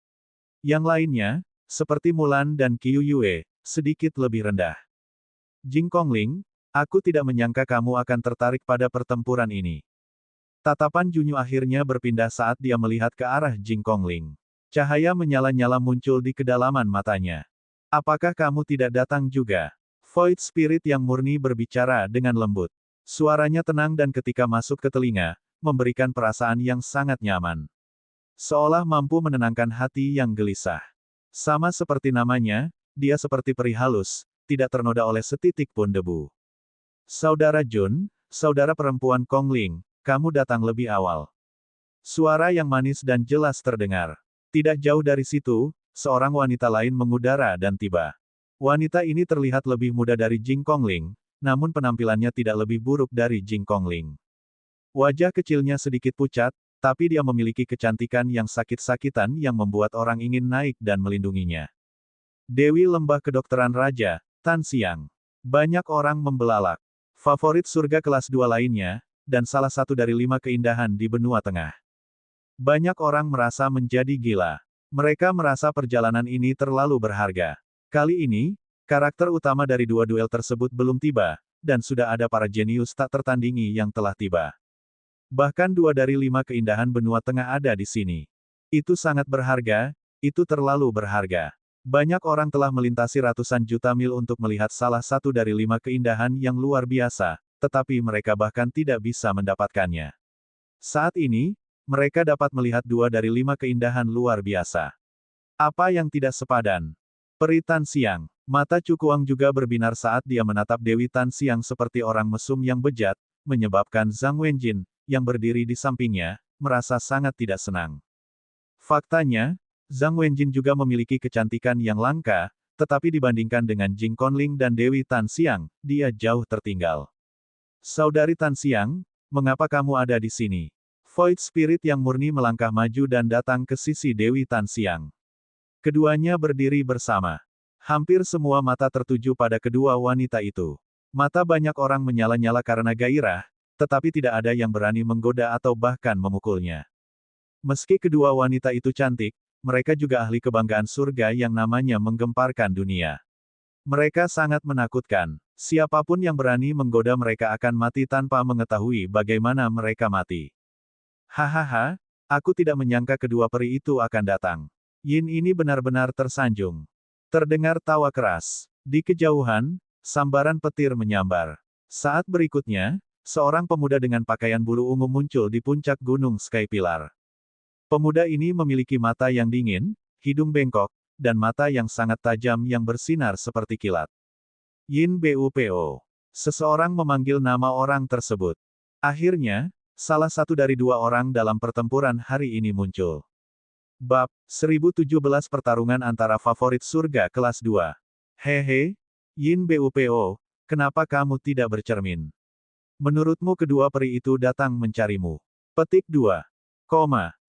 Yang lainnya, seperti Mulan dan Qiu Yue, sedikit lebih rendah. Jing Conling, aku tidak menyangka kamu akan tertarik pada pertempuran ini. Tatapan Junyu akhirnya berpindah saat dia melihat ke arah Jing Conling. Cahaya menyala-nyala muncul di kedalaman matanya. Apakah kamu tidak datang juga? Void Spirit yang murni berbicara dengan lembut. Suaranya tenang dan ketika masuk ke telinga, memberikan perasaan yang sangat nyaman. Seolah mampu menenangkan hati yang gelisah. Sama seperti namanya, dia seperti peri halus, tidak ternoda oleh setitik pun debu. Saudara Jun, saudara perempuan Kong Ling, kamu datang lebih awal. Suara yang manis dan jelas terdengar. Tidak jauh dari situ, seorang wanita lain mengudara dan tiba. Wanita ini terlihat lebih muda dari Jing Conling, namun penampilannya tidak lebih buruk dari Jing Conling. Wajah kecilnya sedikit pucat, tapi dia memiliki kecantikan yang sakit-sakitan yang membuat orang ingin naik dan melindunginya. Dewi Lembah Kedokteran Raja, Tan Xiang. Banyak orang membelalak. Favorit surga kelas 2 lainnya, dan salah satu dari 5 keindahan di benua tengah. Banyak orang merasa menjadi gila. Mereka merasa perjalanan ini terlalu berharga. Kali ini, Karakter utama dari dua duel tersebut belum tiba, dan sudah ada para jenius tak tertandingi yang telah tiba. Bahkan 2 dari 5 keindahan benua tengah ada di sini. Itu sangat berharga, itu terlalu berharga. Banyak orang telah melintasi ratusan juta mil untuk melihat salah satu dari 5 keindahan yang luar biasa, tetapi mereka bahkan tidak bisa mendapatkannya. Saat ini, mereka dapat melihat 2 dari 5 keindahan luar biasa. Apa yang tidak sepadan? Peri Tan Xiang. Mata Cukuang juga berbinar saat dia menatap Dewi Tan Xiang seperti orang mesum yang bejat, menyebabkan Zhang Wenjin, yang berdiri di sampingnya, merasa sangat tidak senang. Faktanya, Zhang Wenjin juga memiliki kecantikan yang langka, tetapi dibandingkan dengan Jing Conling dan Dewi Tan Xiang, dia jauh tertinggal. Saudari Tan Xiang, mengapa kamu ada di sini? Void Spirit yang murni melangkah maju dan datang ke sisi Dewi Tan Xiang. Keduanya berdiri bersama. Hampir semua mata tertuju pada kedua wanita itu. Mata banyak orang menyala-nyala karena gairah, tetapi tidak ada yang berani menggoda atau bahkan memukulnya. Meski kedua wanita itu cantik, mereka juga ahli kebanggaan surga yang namanya menggemparkan dunia. Mereka sangat menakutkan. Siapapun yang berani menggoda mereka akan mati tanpa mengetahui bagaimana mereka mati. Hahaha, aku tidak menyangka kedua peri itu akan datang. Yin ini benar-benar tersanjung. Terdengar tawa keras. Di kejauhan, sambaran petir menyambar. Saat berikutnya, seorang pemuda dengan pakaian bulu ungu muncul di puncak gunung Sky Pillar. Pemuda ini memiliki mata yang dingin, hidung bengkok, dan mata yang sangat tajam yang bersinar seperti kilat. Yin Bupo. Seseorang memanggil nama orang tersebut. Akhirnya, salah satu dari 2 orang dalam pertempuran hari ini muncul. Bab 1017 Pertarungan antara favorit surga kelas 2. Hehe, Yin Bupo, kenapa kamu tidak bercermin? Menurutmu kedua peri itu datang mencarimu. Petik 2.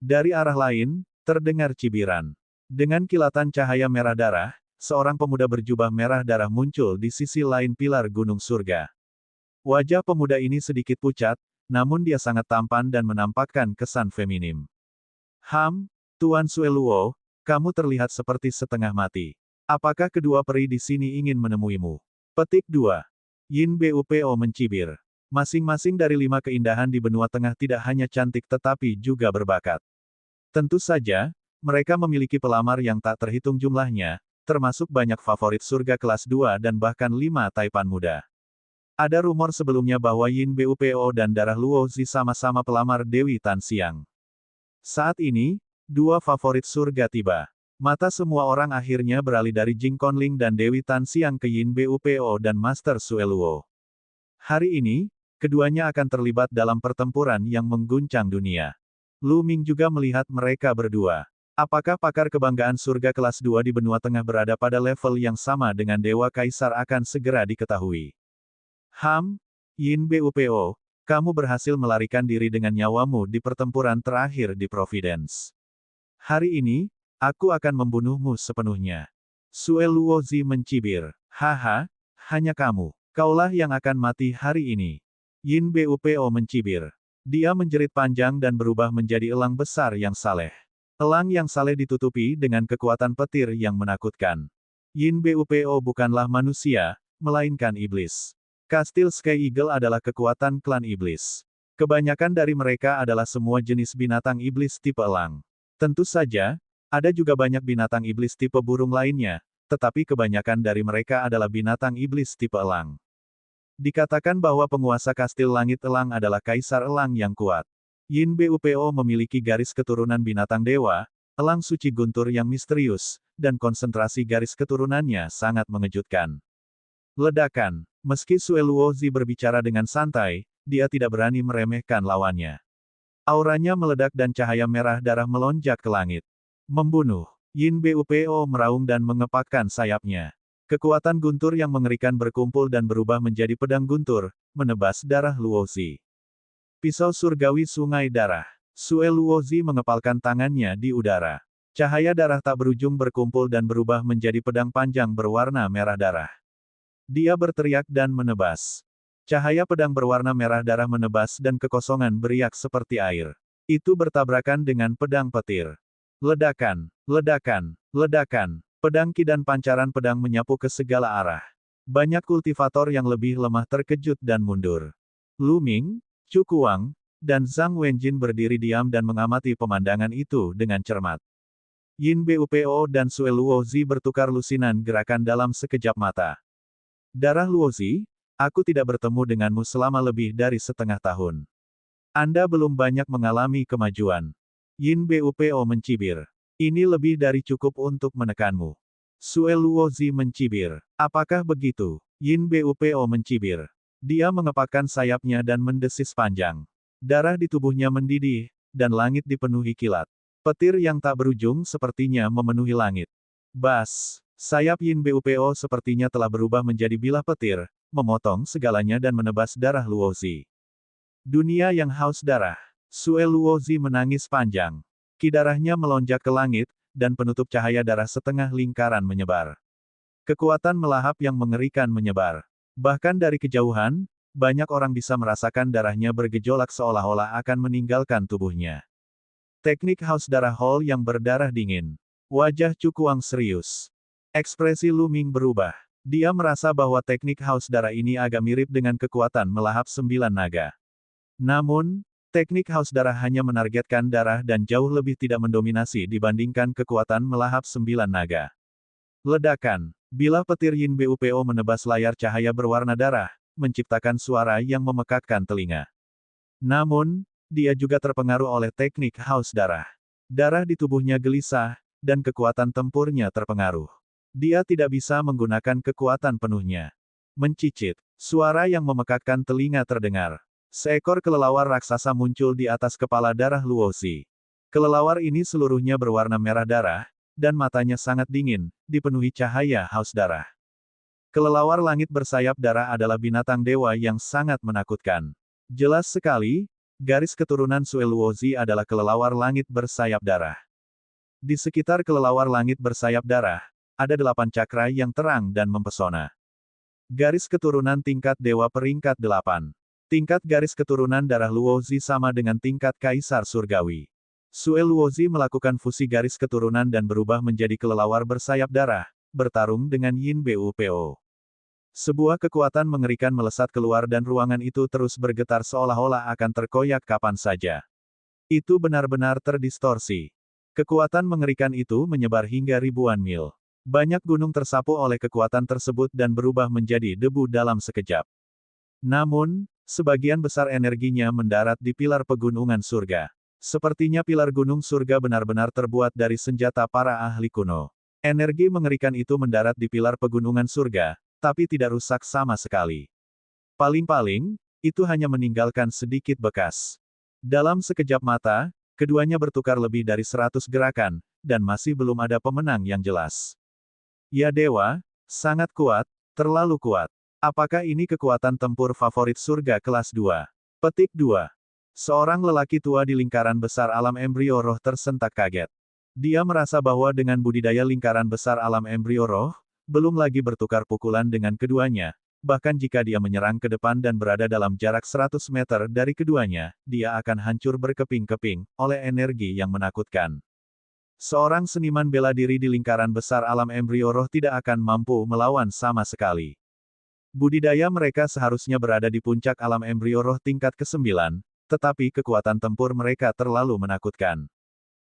Dari arah lain, terdengar cibiran. Dengan kilatan cahaya merah darah, seorang pemuda berjubah merah darah muncul di sisi lain pilar gunung surga. Wajah pemuda ini sedikit pucat, namun dia sangat tampan dan menampakkan kesan feminim. Tuan Sueluo, kamu terlihat seperti setengah mati. Apakah kedua peri di sini ingin menemuimu? Petik 2. Yin Bupo mencibir. Masing-masing dari 5 keindahan di benua tengah tidak hanya cantik tetapi juga berbakat. Tentu saja, mereka memiliki pelamar yang tak terhitung jumlahnya, termasuk banyak favorit surga kelas 2 dan bahkan 5 taipan muda. Ada rumor sebelumnya bahwa Yin Bupo dan darah Luo Zi sama-sama pelamar Dewi Tan Xiang. Saat ini, 2 favorit surga tiba. Mata semua orang akhirnya beralih dari Jing Conling dan Dewi Tan Xiang ke Yin Bupo dan Master Sueluo. Hari ini, keduanya akan terlibat dalam pertempuran yang mengguncang dunia. Lu Ming juga melihat mereka berdua. Apakah pakar kebanggaan surga kelas 2 di benua tengah berada pada level yang sama dengan Dewa Kaisar akan segera diketahui. Yin Bupo, kamu berhasil melarikan diri dengan nyawamu di pertempuran terakhir di Providence. Hari ini, aku akan membunuhmu sepenuhnya. Sueluo Zi mencibir. Haha, hanya kamu. Kaulah yang akan mati hari ini. Yin Bupo mencibir. Dia menjerit panjang dan berubah menjadi elang besar yang saleh. Elang yang saleh ditutupi dengan kekuatan petir yang menakutkan. Yin Bupo bukanlah manusia, melainkan iblis. Kastil Sky Eagle adalah kekuatan klan iblis. Kebanyakan dari mereka adalah semua jenis binatang iblis tipe elang. Tentu saja, ada juga banyak binatang iblis tipe burung lainnya, tetapi kebanyakan dari mereka adalah binatang iblis tipe elang. Dikatakan bahwa penguasa kastil langit elang adalah kaisar elang yang kuat. Yin Bupo memiliki garis keturunan binatang dewa, elang suci guntur yang misterius, dan konsentrasi garis keturunannya sangat mengejutkan. Ledakan. Meski Sueluo Zi berbicara dengan santai, dia tidak berani meremehkan lawannya. Auranya meledak dan cahaya merah darah melonjak ke langit. Membunuh. Yin Bupo meraung dan mengepakkan sayapnya. Kekuatan guntur yang mengerikan berkumpul dan berubah menjadi pedang guntur, menebas darah Luo Zi. Pisau surgawi sungai darah. Sueluo Zi mengepalkan tangannya di udara. Cahaya darah tak berujung berkumpul dan berubah menjadi pedang panjang berwarna merah darah. Dia berteriak dan menebas. Cahaya pedang berwarna merah darah menebas dan kekosongan beriak seperti air. Itu bertabrakan dengan pedang petir. Ledakan, ledakan, ledakan. Pedang Qi dan pancaran pedang menyapu ke segala arah. Banyak kultivator yang lebih lemah terkejut dan mundur. Lu Ming, Chu Kuang, dan Zhang Wenjin berdiri diam dan mengamati pemandangan itu dengan cermat. Yin Bupo dan Sue Luozi bertukar lusinan gerakan dalam sekejap mata. Darah Luozi, aku tidak bertemu denganmu selama lebih dari setengah tahun. Anda belum banyak mengalami kemajuan. Yin Bupo mencibir. Ini lebih dari cukup untuk menekanmu. Sue Luozi mencibir. Apakah begitu? Yin Bupo mencibir. Dia mengepakkan sayapnya dan mendesis panjang. Darah di tubuhnya mendidih, dan langit dipenuhi kilat. Petir yang tak berujung sepertinya memenuhi langit. Bas! Sayap Yin Bupo sepertinya telah berubah menjadi bilah petir, memotong segalanya dan menebas darah Luozi. Dunia yang haus darah. Sue Luozi menangis panjang. Ki darahnya melonjak ke langit, dan penutup cahaya darah setengah lingkaran menyebar. Kekuatan melahap yang mengerikan menyebar. Bahkan dari kejauhan, banyak orang bisa merasakan darahnya bergejolak seolah-olah akan meninggalkan tubuhnya. Teknik haus darah Hall yang berdarah dingin. Wajah Chu Kuang serius. Ekspresi Lu Ming berubah. Dia merasa bahwa teknik haus darah ini agak mirip dengan kekuatan melahap 9 naga. Namun, teknik haus darah hanya menargetkan darah dan jauh lebih tidak mendominasi dibandingkan kekuatan melahap 9 naga. Ledakan. Bilah petir Yin Bupo menebas layar cahaya berwarna darah, menciptakan suara yang memekakkan telinga. Namun, dia juga terpengaruh oleh teknik haus darah. Darah di tubuhnya gelisah, dan kekuatan tempurnya terpengaruh. Dia tidak bisa menggunakan kekuatan penuhnya. Mencicit. Suara yang memekakkan telinga terdengar. Seekor kelelawar raksasa muncul di atas kepala darah Luozi. Kelelawar ini seluruhnya berwarna merah darah, dan matanya sangat dingin, dipenuhi cahaya haus darah. Kelelawar langit bersayap darah adalah binatang dewa yang sangat menakutkan. Jelas sekali, garis keturunan Sue Luozi adalah kelelawar langit bersayap darah. Di sekitar kelelawar langit bersayap darah, ada 8 cakra yang terang dan mempesona. Garis keturunan tingkat dewa peringkat 8. Tingkat garis keturunan darah Luozi sama dengan tingkat kaisar surgawi. Sue Luozi melakukan fusi garis keturunan dan berubah menjadi kelelawar bersayap darah, bertarung dengan Yin Bupo. Sebuah kekuatan mengerikan melesat keluar dan ruangan itu terus bergetar seolah-olah akan terkoyak kapan saja. Itu benar-benar terdistorsi. Kekuatan mengerikan itu menyebar hingga ribuan mil. Banyak gunung tersapu oleh kekuatan tersebut dan berubah menjadi debu dalam sekejap. Namun, sebagian besar energinya mendarat di pilar pegunungan surga. Sepertinya pilar gunung surga benar-benar terbuat dari senjata para ahli kuno. Energi mengerikan itu mendarat di pilar pegunungan surga, tapi tidak rusak sama sekali. Paling-paling, itu hanya meninggalkan sedikit bekas. Dalam sekejap mata, keduanya bertukar lebih dari 100 gerakan, dan masih belum ada pemenang yang jelas. Ya dewa, sangat kuat, terlalu kuat. Apakah ini kekuatan tempur favorit surga kelas 2? Petik 2. Seorang lelaki tua di lingkaran besar alam embrio roh tersentak kaget. Dia merasa bahwa dengan budidaya lingkaran besar alam embrio roh, belum lagi bertukar pukulan dengan keduanya, bahkan jika dia menyerang ke depan dan berada dalam jarak 100 meter dari keduanya, dia akan hancur berkeping-keping, oleh energi yang menakutkan. Seorang seniman bela diri di lingkaran besar alam embrio roh tidak akan mampu melawan sama sekali. Budidaya mereka seharusnya berada di puncak alam embrio roh tingkat ke-9, tetapi kekuatan tempur mereka terlalu menakutkan.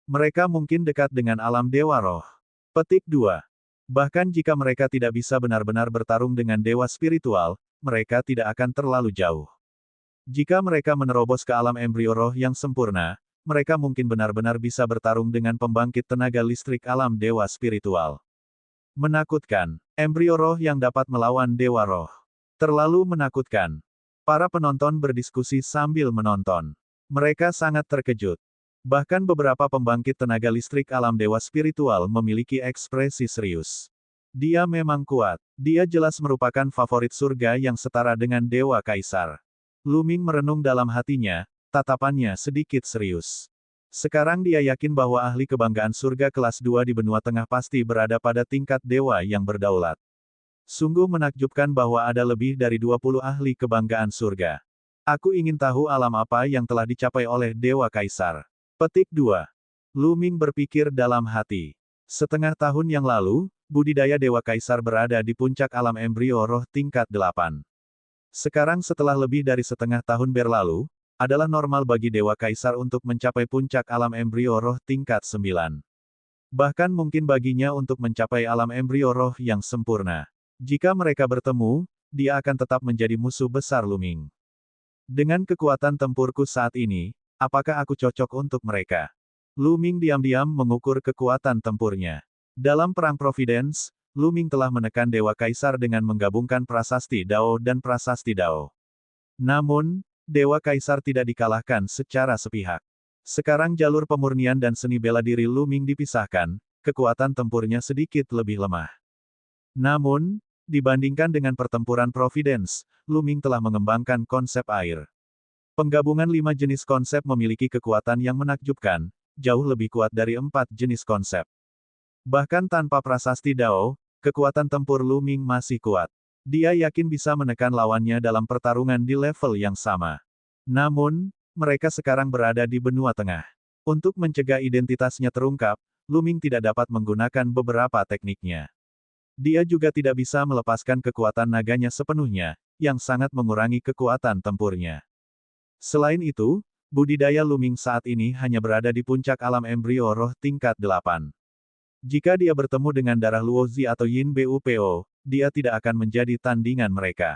Mereka mungkin dekat dengan alam dewa roh. Petik 2. Bahkan jika mereka tidak bisa benar-benar bertarung dengan dewa spiritual, mereka tidak akan terlalu jauh. Jika mereka menerobos ke alam embrio roh yang sempurna, mereka mungkin benar-benar bisa bertarung dengan pembangkit tenaga listrik alam dewa spiritual. Menakutkan. Embrio roh yang dapat melawan dewa roh. Terlalu menakutkan. Para penonton berdiskusi sambil menonton. Mereka sangat terkejut. Bahkan beberapa pembangkit tenaga listrik alam dewa spiritual memiliki ekspresi serius. Dia memang kuat. Dia jelas merupakan favorit surga yang setara dengan dewa kaisar. Lu Ming merenung dalam hatinya, tatapannya sedikit serius. Sekarang dia yakin bahwa ahli kebanggaan surga kelas 2 di benua tengah pasti berada pada tingkat dewa yang berdaulat. Sungguh menakjubkan bahwa ada lebih dari 20 ahli kebanggaan surga. Aku ingin tahu alam apa yang telah dicapai oleh dewa kaisar. Petik 2. Lu Ming berpikir dalam hati. Setengah tahun yang lalu, budidaya Dewa Kaisar berada di puncak alam embrio roh tingkat 8. Sekarang setelah lebih dari setengah tahun berlalu, adalah normal bagi Dewa Kaisar untuk mencapai puncak alam embrio roh tingkat 9. Bahkan mungkin baginya untuk mencapai alam embrio roh yang sempurna. Jika mereka bertemu, dia akan tetap menjadi musuh besar Lu Ming. Dengan kekuatan tempurku saat ini, apakah aku cocok untuk mereka? Lu Ming diam-diam mengukur kekuatan tempurnya. Dalam Perang Providence, Lu Ming telah menekan Dewa Kaisar dengan menggabungkan prasasti Dao dan prasasti Dao. Namun, Dewa Kaisar tidak dikalahkan secara sepihak. Sekarang jalur pemurnian dan seni bela diri Lu Ming dipisahkan, kekuatan tempurnya sedikit lebih lemah. Namun, dibandingkan dengan pertempuran Providence, Lu Ming telah mengembangkan konsep air. Penggabungan 5 jenis konsep memiliki kekuatan yang menakjubkan, jauh lebih kuat dari 4 jenis konsep. Bahkan tanpa prasasti Dao, kekuatan tempur Lu Ming masih kuat. Dia yakin bisa menekan lawannya dalam pertarungan di level yang sama. Namun, mereka sekarang berada di benua tengah. Untuk mencegah identitasnya terungkap, Lu Ming tidak dapat menggunakan beberapa tekniknya. Dia juga tidak bisa melepaskan kekuatan naganya sepenuhnya, yang sangat mengurangi kekuatan tempurnya. Selain itu, budidaya Lu Ming saat ini hanya berada di puncak alam embrio roh tingkat 8. Jika dia bertemu dengan darah Luozi atau Yin Bupo, dia tidak akan menjadi tandingan mereka.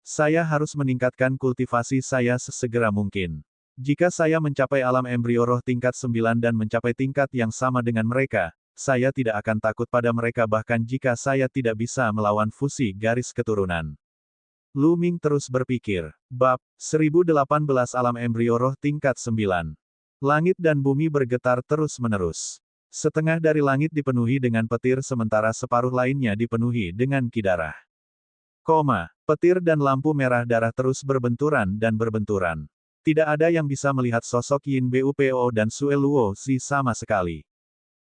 Saya harus meningkatkan kultivasi saya sesegera mungkin. Jika saya mencapai alam embrio roh tingkat 9 dan mencapai tingkat yang sama dengan mereka, saya tidak akan takut pada mereka bahkan jika saya tidak bisa melawan fusi garis keturunan. Lu Ming terus berpikir. Bab 1018 Alam Embrio Roh Tingkat 9. Langit dan bumi bergetar terus-menerus. Setengah dari langit dipenuhi dengan petir sementara separuh lainnya dipenuhi dengan kidarah. Petir dan lampu merah darah terus berbenturan dan berbenturan. Tidak ada yang bisa melihat sosok Yin Bupo dan Sue Luozi sama sekali.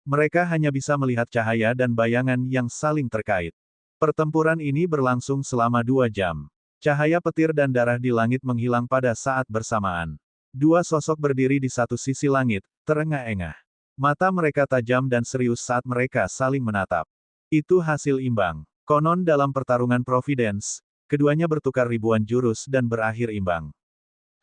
Mereka hanya bisa melihat cahaya dan bayangan yang saling terkait. Pertempuran ini berlangsung selama 2 jam. Cahaya petir dan darah di langit menghilang pada saat bersamaan. Dua sosok berdiri di satu sisi langit, terengah-engah. Mata mereka tajam dan serius saat mereka saling menatap. Itu hasil imbang. Konon dalam pertarungan Providence, keduanya bertukar ribuan jurus dan berakhir imbang.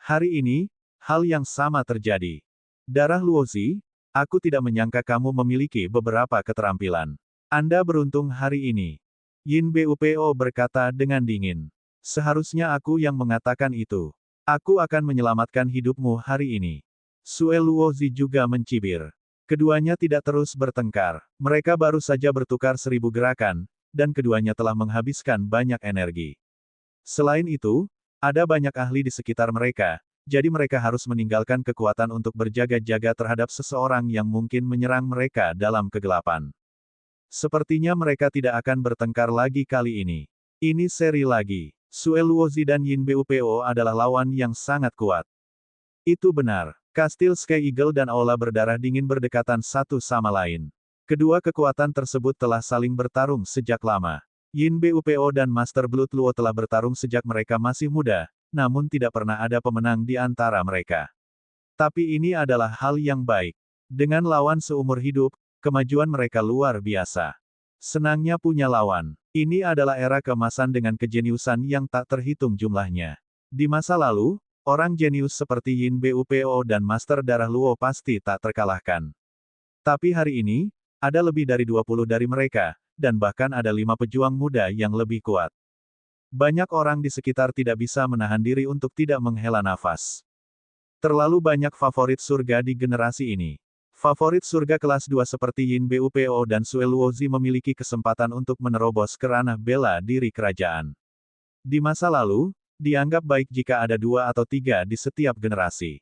Hari ini, hal yang sama terjadi. Darah Luozi, aku tidak menyangka kamu memiliki beberapa keterampilan. Anda beruntung hari ini. Yin Bupo berkata dengan dingin. Seharusnya aku yang mengatakan itu. Aku akan menyelamatkan hidupmu hari ini. Sue Luozi juga mencibir. Keduanya tidak terus bertengkar. Mereka baru saja bertukar 1000 gerakan, dan keduanya telah menghabiskan banyak energi. Selain itu, ada banyak ahli di sekitar mereka, jadi mereka harus meninggalkan kekuatan untuk berjaga-jaga terhadap seseorang yang mungkin menyerang mereka dalam kegelapan. Sepertinya mereka tidak akan bertengkar lagi kali ini. Ini seri lagi. Sue Luozi dan Yin Bupo adalah lawan yang sangat kuat. Itu benar. Kastil Sky Eagle dan Aula berdarah dingin berdekatan satu sama lain. Kedua kekuatan tersebut telah saling bertarung sejak lama. Yin Bupo dan Master Blood Luo telah bertarung sejak mereka masih muda, namun tidak pernah ada pemenang di antara mereka. Tapi ini adalah hal yang baik. Dengan lawan seumur hidup, kemajuan mereka luar biasa. Senangnya punya lawan. Ini adalah era keemasan dengan kejeniusan yang tak terhitung jumlahnya. Di masa lalu, orang jenius seperti Yin Bupo dan Master Darah Luo pasti tak terkalahkan. Tapi hari ini, ada lebih dari 20 dari mereka, dan bahkan ada 5 pejuang muda yang lebih kuat. Banyak orang di sekitar tidak bisa menahan diri untuk tidak menghela nafas. Terlalu banyak favorit surga di generasi ini. Favorit surga kelas 2 seperti Yin Bupo dan Sue Luozi memiliki kesempatan untuk menerobos ke ranah bela diri kerajaan. Di masa lalu, dianggap baik jika ada 2 atau 3 di setiap generasi.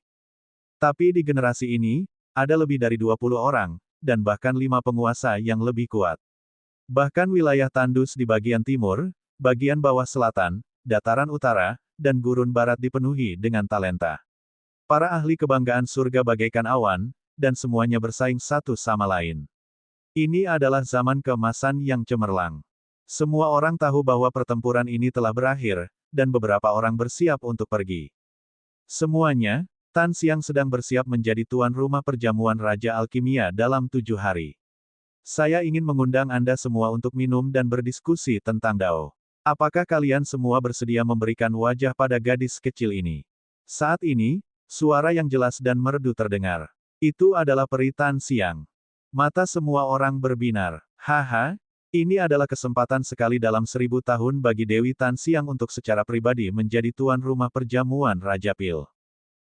Tapi di generasi ini, ada lebih dari 20 orang, dan bahkan 5 penguasa yang lebih kuat. Bahkan wilayah tandus di bagian timur, bagian bawah selatan, dataran utara, dan gurun barat dipenuhi dengan talenta. Para ahli kebanggaan surga bagaikan awan, dan semuanya bersaing satu sama lain. Ini adalah zaman keemasan yang cemerlang. Semua orang tahu bahwa pertempuran ini telah berakhir, dan beberapa orang bersiap untuk pergi. Semuanya, Tan Xiang sedang bersiap menjadi tuan rumah perjamuan Raja Alkimia dalam 7 hari. Saya ingin mengundang Anda semua untuk minum dan berdiskusi tentang Dao. Apakah kalian semua bersedia memberikan wajah pada gadis kecil ini? Saat ini, suara yang jelas dan merdu terdengar. Itu adalah peri Tan Xiang. Mata semua orang berbinar. Haha, ini adalah kesempatan sekali dalam 1000 tahun bagi Dewi Tan Xiang untuk secara pribadi menjadi tuan rumah perjamuan Raja Pil.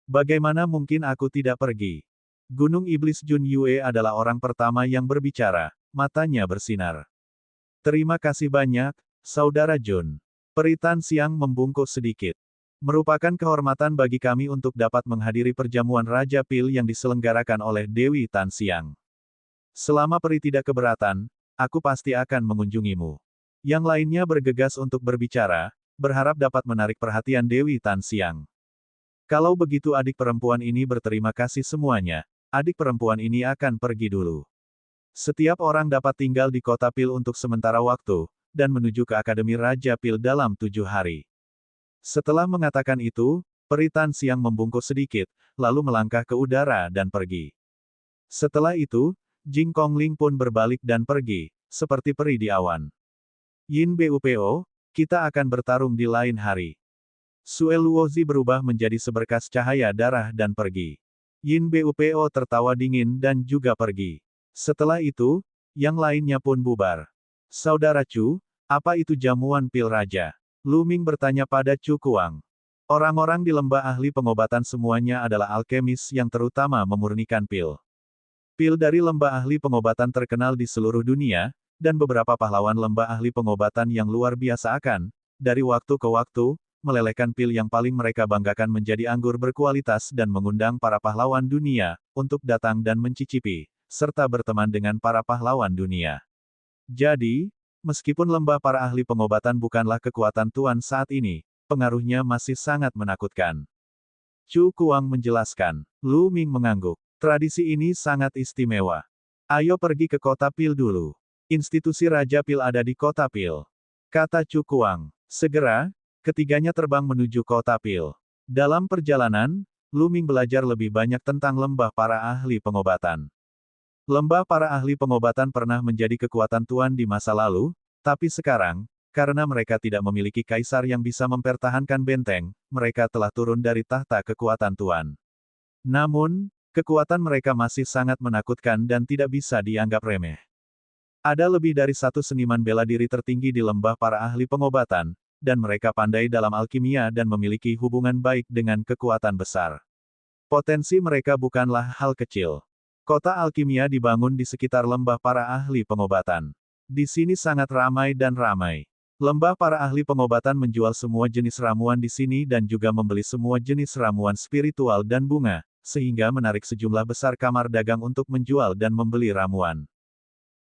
Bagaimana mungkin aku tidak pergi? Gunung Iblis Jun Yue adalah orang pertama yang berbicara, matanya bersinar. Terima kasih banyak, Saudara Jun. Peri Tan Xiang membungkuk sedikit. Merupakan kehormatan bagi kami untuk dapat menghadiri perjamuan Raja Pil yang diselenggarakan oleh Dewi Tan Xiang. Selama peri tidak keberatan, aku pasti akan mengunjungimu. Yang lainnya bergegas untuk berbicara, berharap dapat menarik perhatian Dewi Tan Xiang. Kalau begitu adik perempuan ini berterima kasih semuanya, adik perempuan ini akan pergi dulu. Setiap orang dapat tinggal di kota Pil untuk sementara waktu, dan menuju ke Akademi Raja Pil dalam 7 hari. Setelah mengatakan itu, peri Tan Xiang membungkuk sedikit, lalu melangkah ke udara dan pergi. Setelah itu, Jing Kongling pun berbalik dan pergi, seperti peri di awan. Yin Bupo, kita akan bertarung di lain hari. Sue Luozi berubah menjadi seberkas cahaya darah dan pergi. Yin Bupo tertawa dingin dan juga pergi. Setelah itu, yang lainnya pun bubar. Saudara Chu, apa itu jamuan pil raja? Lu Ming bertanya pada Chu Kuang. Orang-orang di lembah ahli pengobatan semuanya adalah alkemis yang terutama memurnikan pil. Pil dari lembah ahli pengobatan terkenal di seluruh dunia, dan beberapa pahlawan lembah ahli pengobatan yang luar biasa akan, dari waktu ke waktu, melelehkan pil yang paling mereka banggakan menjadi anggur berkualitas dan mengundang para pahlawan dunia, untuk datang dan mencicipi, serta berteman dengan para pahlawan dunia. Jadi, meskipun lembah para ahli pengobatan bukanlah kekuatan Tuan saat ini, pengaruhnya masih sangat menakutkan. Chu Kuang menjelaskan. Lu Ming mengangguk. Tradisi ini sangat istimewa. Ayo pergi ke kota Pil dulu. Institusi Raja Pil ada di kota Pil. Kata Chu Kuang. Segera, ketiganya terbang menuju kota Pil. Dalam perjalanan, Lu Ming belajar lebih banyak tentang lembah para ahli pengobatan. Lembah para ahli pengobatan pernah menjadi kekuatan Tuan di masa lalu, tapi sekarang, karena mereka tidak memiliki kaisar yang bisa mempertahankan benteng, mereka telah turun dari tahta kekuatan Tuan. Namun, kekuatan mereka masih sangat menakutkan dan tidak bisa dianggap remeh. Ada lebih dari satu seniman bela diri tertinggi di lembah para ahli pengobatan, dan mereka pandai dalam alkimia dan memiliki hubungan baik dengan kekuatan besar. Potensi mereka bukanlah hal kecil. Kota alkimia dibangun di sekitar lembah para ahli pengobatan. Di sini sangat ramai dan ramai. Lembah para ahli pengobatan menjual semua jenis ramuan di sini dan juga membeli semua jenis ramuan spiritual dan bunga, sehingga menarik sejumlah besar kamar dagang untuk menjual dan membeli ramuan.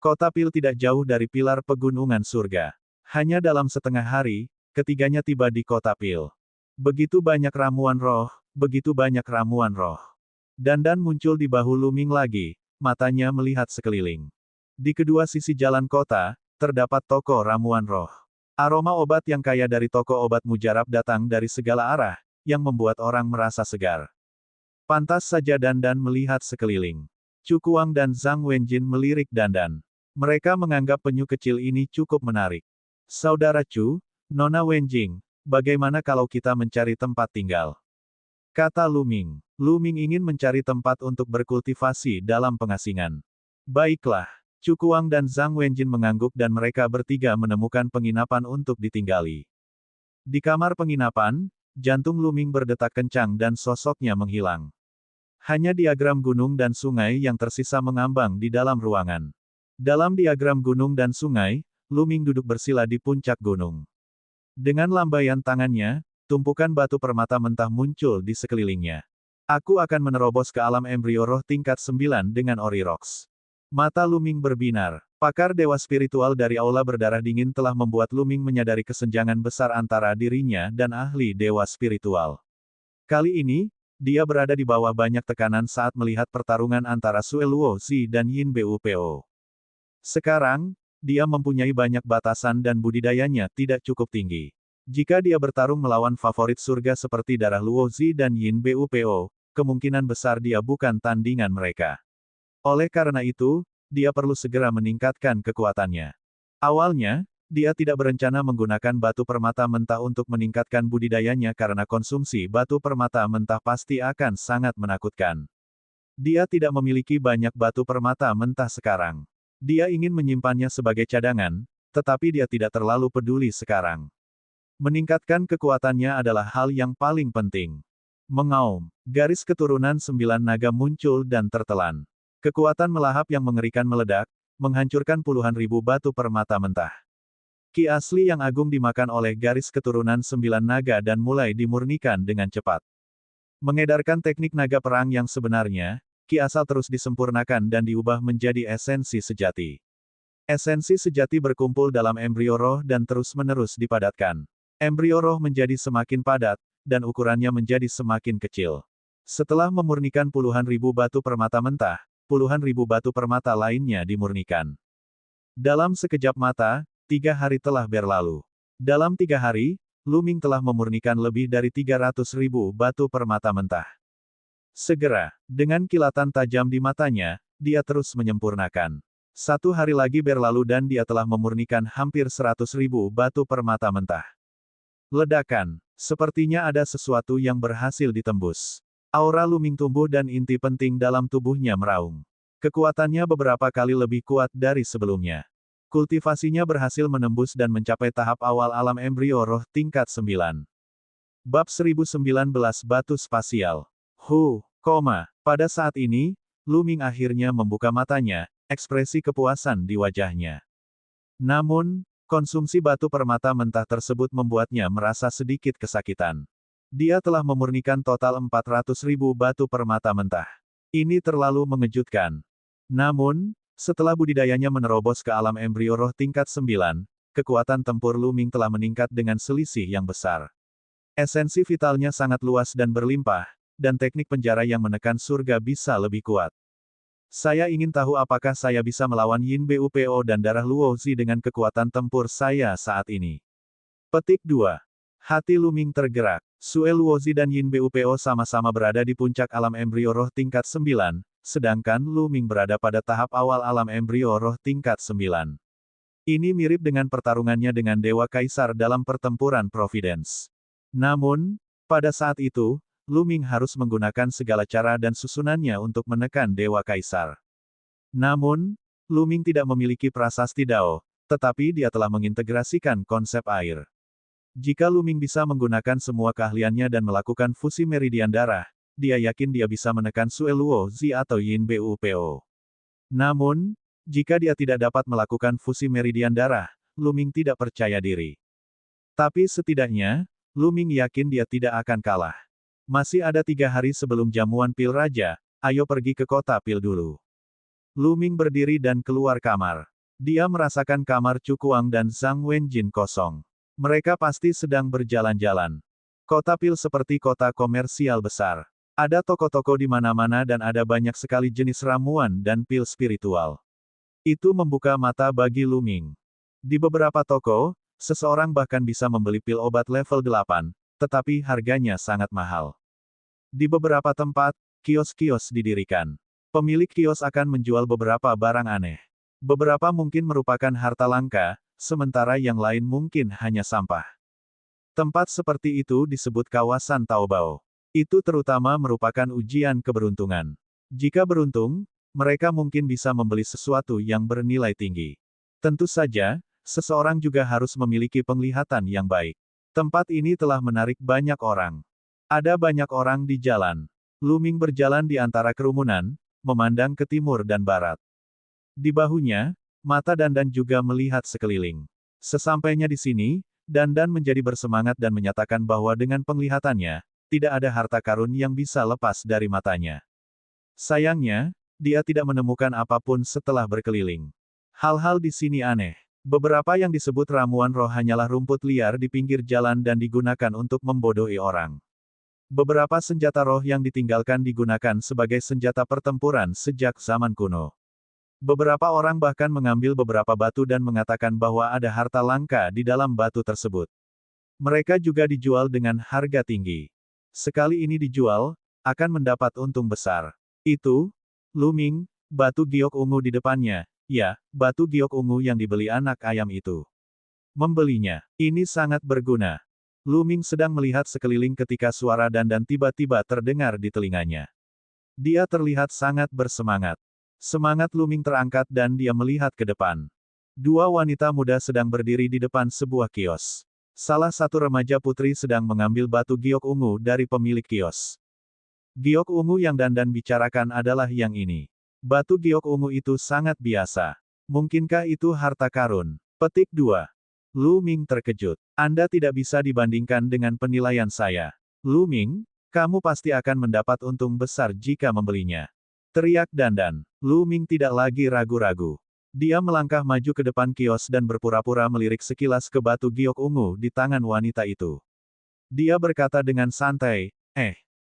Kota Pil tidak jauh dari pilar pegunungan surga. Hanya dalam setengah hari, ketiganya tiba di kota Pil. Begitu banyak ramuan roh, begitu banyak ramuan roh. Dandan muncul di bahu Lu Ming lagi, matanya melihat sekeliling. Di kedua sisi jalan kota, terdapat toko ramuan roh. Aroma obat yang kaya dari toko obat mujarab datang dari segala arah, yang membuat orang merasa segar. Pantas saja Dandan melihat sekeliling. Chu Kuang dan Zhang Wenjin melirik Dandan. Mereka menganggap penyu kecil ini cukup menarik. Saudara Chu, Nona Wenjing, bagaimana kalau kita mencari tempat tinggal? Kata Lu Ming. Lu Ming ingin mencari tempat untuk berkultivasi dalam pengasingan. Baiklah. Chu Kuang dan Zhang Wenjin mengangguk dan mereka bertiga menemukan penginapan untuk ditinggali. Di kamar penginapan, jantung Lu Ming berdetak kencang dan sosoknya menghilang. Hanya diagram gunung dan sungai yang tersisa mengambang di dalam ruangan. Dalam diagram gunung dan sungai, Lu Ming duduk bersila di puncak gunung. Dengan lambaian tangannya, tumpukan batu permata mentah muncul di sekelilingnya. Aku akan menerobos ke alam embrio roh tingkat 9 dengan Ori Rocks. Mata Lu Ming berbinar. Pakar dewa spiritual dari aula berdarah dingin telah membuat Lu Ming menyadari kesenjangan besar antara dirinya dan ahli dewa spiritual. Kali ini, dia berada di bawah banyak tekanan saat melihat pertarungan antara Sue Luozi dan Yin Bupo. Sekarang, dia mempunyai banyak batasan dan budidayanya tidak cukup tinggi. Jika dia bertarung melawan favorit surga seperti darah Luozi dan Yin Bupo, kemungkinan besar dia bukan tandingan mereka. Oleh karena itu, dia perlu segera meningkatkan kekuatannya. Awalnya, dia tidak berencana menggunakan batu permata mentah untuk meningkatkan budidayanya karena konsumsi batu permata mentah pasti akan sangat menakutkan. Dia tidak memiliki banyak batu permata mentah sekarang. Dia ingin menyimpannya sebagai cadangan, tetapi dia tidak terlalu peduli sekarang. Meningkatkan kekuatannya adalah hal yang paling penting. Mengaum, garis keturunan 9 naga muncul dan tertelan. Kekuatan melahap yang mengerikan meledak, menghancurkan puluhan ribu batu permata mentah. Ki asli yang agung dimakan oleh garis keturunan 9 naga dan mulai dimurnikan dengan cepat. Mengedarkan teknik naga perang yang sebenarnya, ki asal terus disempurnakan dan diubah menjadi esensi sejati. Esensi sejati berkumpul dalam embrio roh dan terus-menerus dipadatkan. Embrio roh menjadi semakin padat, dan ukurannya menjadi semakin kecil. Setelah memurnikan puluhan ribu batu permata mentah, puluhan ribu batu permata lainnya dimurnikan. Dalam sekejap mata, 3 hari telah berlalu. Dalam 3 hari, Luming telah memurnikan lebih dari 300.000 batu permata mentah. Segera, dengan kilatan tajam di matanya, dia terus menyempurnakan. 1 hari lagi berlalu dan dia telah memurnikan hampir 100.000 batu permata mentah. Ledakan, sepertinya ada sesuatu yang berhasil ditembus. Aura Luming tumbuh dan inti penting dalam tubuhnya meraung. Kekuatannya beberapa kali lebih kuat dari sebelumnya. Kultivasinya berhasil menembus dan mencapai tahap awal alam embrio roh tingkat 9. Bab 1019 Batu Spasial. Pada saat ini, Luming akhirnya membuka matanya, ekspresi kepuasan di wajahnya. Namun, konsumsi batu permata mentah tersebut membuatnya merasa sedikit kesakitan. Dia telah memurnikan total 400.000 batu permata mentah. Ini terlalu mengejutkan. Namun, setelah budidayanya menerobos ke alam embrio roh tingkat 9, kekuatan tempur Luming telah meningkat dengan selisih yang besar. Esensi vitalnya sangat luas dan berlimpah, dan teknik penjara yang menekan surga bisa lebih kuat. Saya ingin tahu apakah saya bisa melawan Yin Bupo dan darah Luozi dengan kekuatan tempur saya saat ini. Petik 2. Hati Luming tergerak. Sue Luozi dan Yin Bupo sama-sama berada di puncak alam embrio roh tingkat 9, sedangkan Luming berada pada tahap awal alam embrio roh tingkat 9. Ini mirip dengan pertarungannya dengan Dewa Kaisar dalam pertempuran Providence. Namun, pada saat itu, Luming harus menggunakan segala cara dan susunannya untuk menekan Dewa Kaisar. Namun, Luming tidak memiliki prasasti Dao, tetapi dia telah mengintegrasikan konsep air. Jika Luming bisa menggunakan semua keahliannya dan melakukan fusi meridian darah, dia yakin dia bisa menekan Sue Luozi atau Yin Bupo. Namun, jika dia tidak dapat melakukan fusi meridian darah, Luming tidak percaya diri. Tapi setidaknya, Luming yakin dia tidak akan kalah. Masih ada 3 hari sebelum jamuan pil raja, ayo pergi ke kota pil dulu. Luming berdiri dan keluar kamar. Dia merasakan kamar Cukuang dan Zhang Wenjin kosong. Mereka pasti sedang berjalan-jalan. Kota pil seperti kota komersial besar. Ada toko-toko di mana-mana dan ada banyak sekali jenis ramuan dan pil spiritual. Itu membuka mata bagi Luming. Di beberapa toko, seseorang bahkan bisa membeli pil obat level 8, tetapi harganya sangat mahal. Di beberapa tempat, kios-kios didirikan. Pemilik kios akan menjual beberapa barang aneh. Beberapa mungkin merupakan harta langka, sementara yang lain mungkin hanya sampah. Tempat seperti itu disebut kawasan Taobao. Itu terutama merupakan ujian keberuntungan. Jika beruntung, mereka mungkin bisa membeli sesuatu yang bernilai tinggi. Tentu saja, seseorang juga harus memiliki penglihatan yang baik. Tempat ini telah menarik banyak orang. Ada banyak orang di jalan. Luming berjalan di antara kerumunan, memandang ke timur dan barat. Di bahunya, mata Dandan juga melihat sekeliling. Sesampainya di sini, Dandan menjadi bersemangat dan menyatakan bahwa dengan penglihatannya, tidak ada harta karun yang bisa lepas dari matanya. Sayangnya, dia tidak menemukan apapun setelah berkeliling. Hal-hal di sini aneh. Beberapa yang disebut ramuan roh hanyalah rumput liar di pinggir jalan dan digunakan untuk membodohi orang. Beberapa senjata roh yang ditinggalkan digunakan sebagai senjata pertempuran sejak zaman kuno. Beberapa orang bahkan mengambil beberapa batu dan mengatakan bahwa ada harta langka di dalam batu tersebut. Mereka juga dijual dengan harga tinggi. Sekali ini dijual, akan mendapat untung besar. Itu, Luming, batu giok ungu di depannya. Ya, batu giok ungu yang dibeli anak ayam itu. Membelinya. Ini sangat berguna. Lu Ming sedang melihat sekeliling ketika suara dandan tiba-tiba terdengar di telinganya. Dia terlihat sangat bersemangat. Semangat Lu Ming terangkat dan dia melihat ke depan. Dua wanita muda sedang berdiri di depan sebuah kios. Salah satu remaja putri sedang mengambil batu giok ungu dari pemilik kios. Giok ungu yang dandan bicarakan adalah yang ini. Batu giok ungu itu sangat biasa. Mungkinkah itu harta karun? Petik 2. Lu Ming terkejut. Anda tidak bisa dibandingkan dengan penilaian saya. Lu Ming, kamu pasti akan mendapat untung besar jika membelinya. Teriak dandan. Lu Ming tidak lagi ragu-ragu. Dia melangkah maju ke depan kios dan berpura-pura melirik sekilas ke batu giok ungu di tangan wanita itu. Dia berkata dengan santai,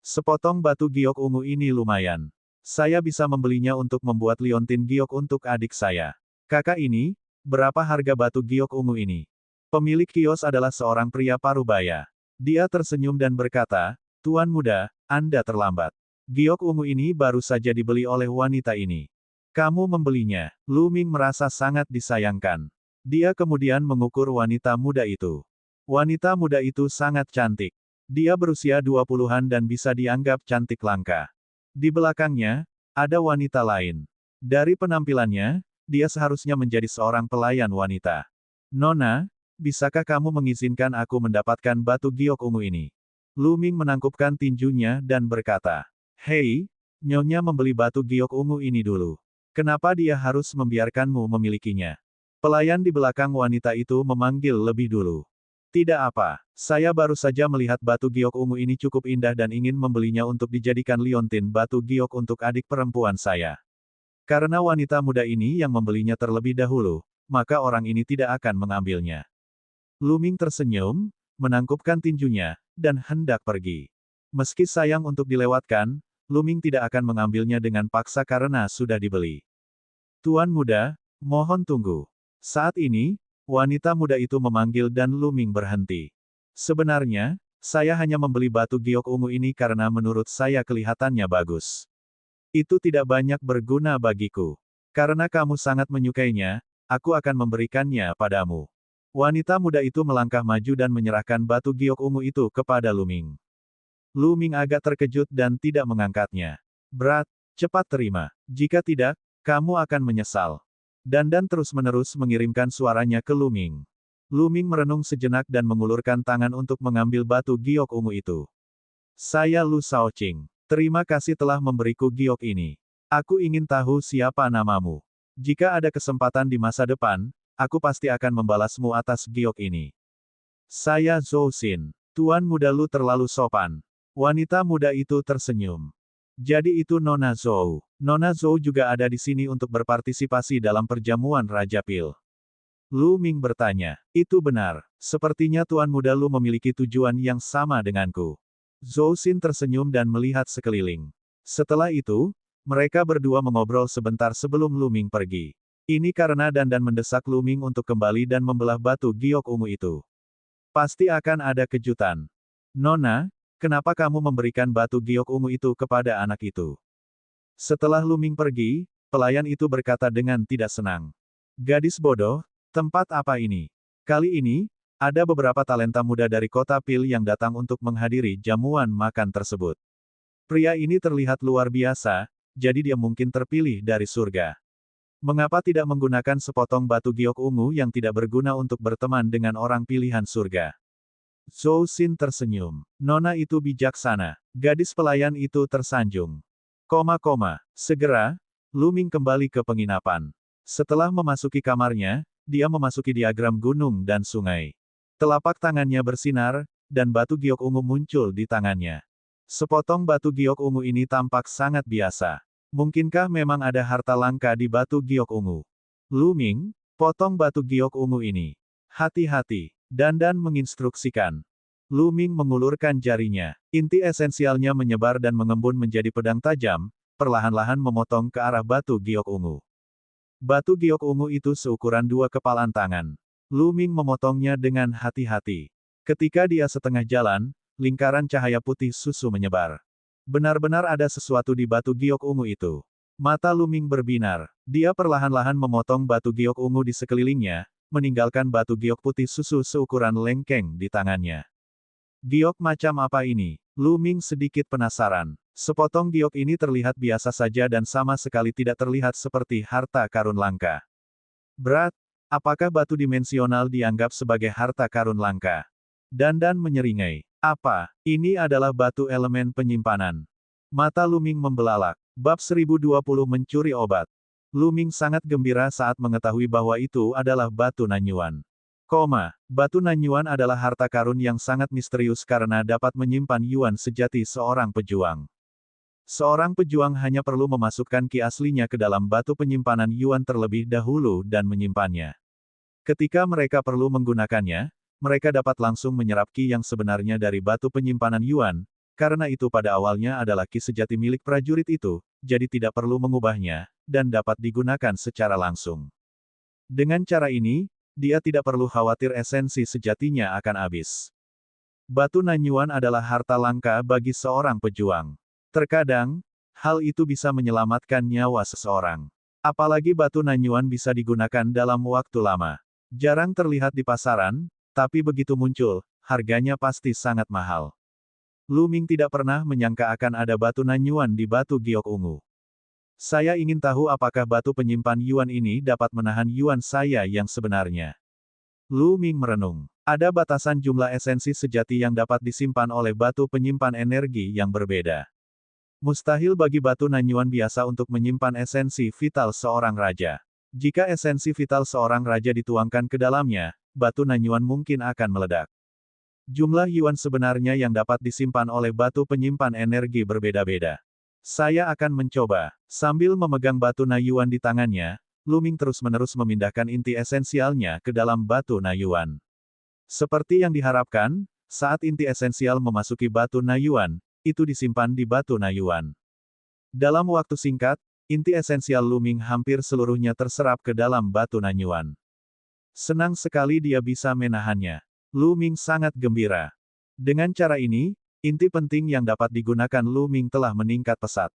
sepotong batu giok ungu ini lumayan. Saya bisa membelinya untuk membuat liontin giok untuk adik saya. Kakak ini, berapa harga batu giok ungu ini? Pemilik kios adalah seorang pria parubaya. Dia tersenyum dan berkata, Tuan muda, Anda terlambat. Giok ungu ini baru saja dibeli oleh wanita ini. Kamu membelinya. Lu Ming merasa sangat disayangkan. Dia kemudian mengukur wanita muda itu. Wanita muda itu sangat cantik. Dia berusia 20-an dan bisa dianggap cantik langka. Di belakangnya, ada wanita lain. Dari penampilannya, dia seharusnya menjadi seorang pelayan wanita. Nona, bisakah kamu mengizinkan aku mendapatkan batu giok ungu ini? Lu Ming menangkupkan tinjunya dan berkata, Hei, Nyonya membeli batu giok ungu ini dulu. Kenapa dia harus membiarkanmu memilikinya? Pelayan di belakang wanita itu memanggil lebih dulu. Tidak apa, saya baru saja melihat batu giok ungu ini cukup indah dan ingin membelinya untuk dijadikan liontin batu giok untuk adik perempuan saya. Karena wanita muda ini yang membelinya terlebih dahulu, maka orang ini tidak akan mengambilnya. Lu Ming tersenyum, menangkupkan tinjunya, dan hendak pergi. Meski sayang untuk dilewatkan, Lu Ming tidak akan mengambilnya dengan paksa karena sudah dibeli. Tuan muda, mohon tunggu. Saat ini, wanita muda itu memanggil dan Lu Ming berhenti. Sebenarnya, saya hanya membeli batu giok ungu ini karena menurut saya kelihatannya bagus. Itu tidak banyak berguna bagiku. Karena kamu sangat menyukainya, aku akan memberikannya padamu. Wanita muda itu melangkah maju dan menyerahkan batu giok ungu itu kepada Lu Ming. Lu Ming agak terkejut dan tidak mengangkatnya. Berat, cepat terima. Jika tidak, kamu akan menyesal. Dandan terus-menerus mengirimkan suaranya ke Lu Ming. Lu Ming merenung sejenak dan mengulurkan tangan untuk mengambil batu giok ungu itu. Saya Lu Shaoqing. Terima kasih telah memberiku giok ini. Aku ingin tahu siapa namamu. Jika ada kesempatan di masa depan, aku pasti akan membalasmu atas giok ini. Saya Zhou Xin. Tuan muda Lu terlalu sopan. Wanita muda itu tersenyum. Jadi itu Nona Zhou. Nona Zhou juga ada di sini untuk berpartisipasi dalam perjamuan Raja Pil. Lu Ming bertanya. Itu benar. Sepertinya Tuan muda Lu memiliki tujuan yang sama denganku. Zhou Xin tersenyum dan melihat sekeliling. Setelah itu, mereka berdua mengobrol sebentar sebelum Lu Ming pergi. Ini karena dandan mendesak Lu Ming untuk kembali dan membelah batu giok ungu itu. Pasti akan ada kejutan. Nona, kenapa kamu memberikan batu giok ungu itu kepada anak itu? Setelah Lu Ming pergi, pelayan itu berkata dengan tidak senang. Gadis bodoh, tempat apa ini? Kali ini, ada beberapa talenta muda dari kota Pil yang datang untuk menghadiri jamuan makan tersebut. Pria ini terlihat luar biasa, jadi dia mungkin terpilih dari surga. Mengapa tidak menggunakan sepotong batu giok ungu yang tidak berguna untuk berteman dengan orang pilihan surga? Zhou Xin tersenyum. Nona itu bijaksana. Gadis pelayan itu tersanjung. Segera, Lu Ming kembali ke penginapan. Setelah memasuki kamarnya, dia memasuki diagram gunung dan sungai. Telapak tangannya bersinar, dan batu giok ungu muncul di tangannya. Sepotong batu giok ungu ini tampak sangat biasa. Mungkinkah memang ada harta langka di batu giok ungu? Lu Ming, potong batu giok ungu ini. Hati-hati. Dandan menginstruksikan. Lu Ming mengulurkan jarinya. Inti esensialnya menyebar dan mengembun menjadi pedang tajam, perlahan-lahan memotong ke arah batu giok ungu. Batu giok ungu itu seukuran 2 kepalan tangan. Lu Ming memotongnya dengan hati-hati. Ketika dia setengah jalan, lingkaran cahaya putih susu menyebar. Benar-benar ada sesuatu di batu giok ungu itu. Mata Lu Ming berbinar. Dia perlahan-lahan memotong batu giok ungu di sekelilingnya, meninggalkan batu giok putih susu seukuran lengkeng di tangannya. Giok macam apa ini? Lu Ming sedikit penasaran. Sepotong giok ini terlihat biasa saja dan sama sekali tidak terlihat seperti harta karun langka. Berat, apakah batu dimensional dianggap sebagai harta karun langka? Dandan menyeringai. Apa? Ini adalah batu elemen penyimpanan. Mata Lu Ming membelalak. Bab 1020 mencuri obat. Lu Ming sangat gembira saat mengetahui bahwa itu adalah batu Nanyuan. Batu Nanyuan adalah harta karun yang sangat misterius karena dapat menyimpan yuan sejati seorang pejuang. Seorang pejuang hanya perlu memasukkan ki aslinya ke dalam batu penyimpanan yuan terlebih dahulu dan menyimpannya. Ketika mereka perlu menggunakannya, mereka dapat langsung menyerap ki yang sebenarnya dari batu penyimpanan yuan, karena itu pada awalnya adalah ki sejati milik prajurit itu, jadi tidak perlu mengubahnya, dan dapat digunakan secara langsung. Dengan cara ini, dia tidak perlu khawatir esensi sejatinya akan habis. Batu Nanyuan adalah harta langka bagi seorang pejuang. Terkadang, hal itu bisa menyelamatkan nyawa seseorang. Apalagi batu Nanyuan bisa digunakan dalam waktu lama. Jarang terlihat di pasaran, tapi begitu muncul, harganya pasti sangat mahal. Lu Ming tidak pernah menyangka akan ada batu Nanyuan di batu giok ungu. Saya ingin tahu apakah batu penyimpan yuan ini dapat menahan yuan saya yang sebenarnya. Lu Ming merenung. Ada batasan jumlah esensi sejati yang dapat disimpan oleh batu penyimpan energi yang berbeda. Mustahil bagi batu Nanyuan biasa untuk menyimpan esensi vital seorang raja. Jika esensi vital seorang raja dituangkan ke dalamnya, batu Nanyuan mungkin akan meledak. Jumlah yuan sebenarnya yang dapat disimpan oleh batu penyimpan energi berbeda-beda. Saya akan mencoba. Sambil memegang batu Nanyuan di tangannya, Lu Ming terus-menerus memindahkan inti esensialnya ke dalam batu Nanyuan. Seperti yang diharapkan, saat inti esensial memasuki batu Nanyuan, itu disimpan di batu Nanyuan. Dalam waktu singkat, inti esensial Lu Ming hampir seluruhnya terserap ke dalam batu Nanyuan. Senang sekali dia bisa menahannya. Lu Ming sangat gembira. Dengan cara ini, inti penting yang dapat digunakan Lu Ming telah meningkat pesat.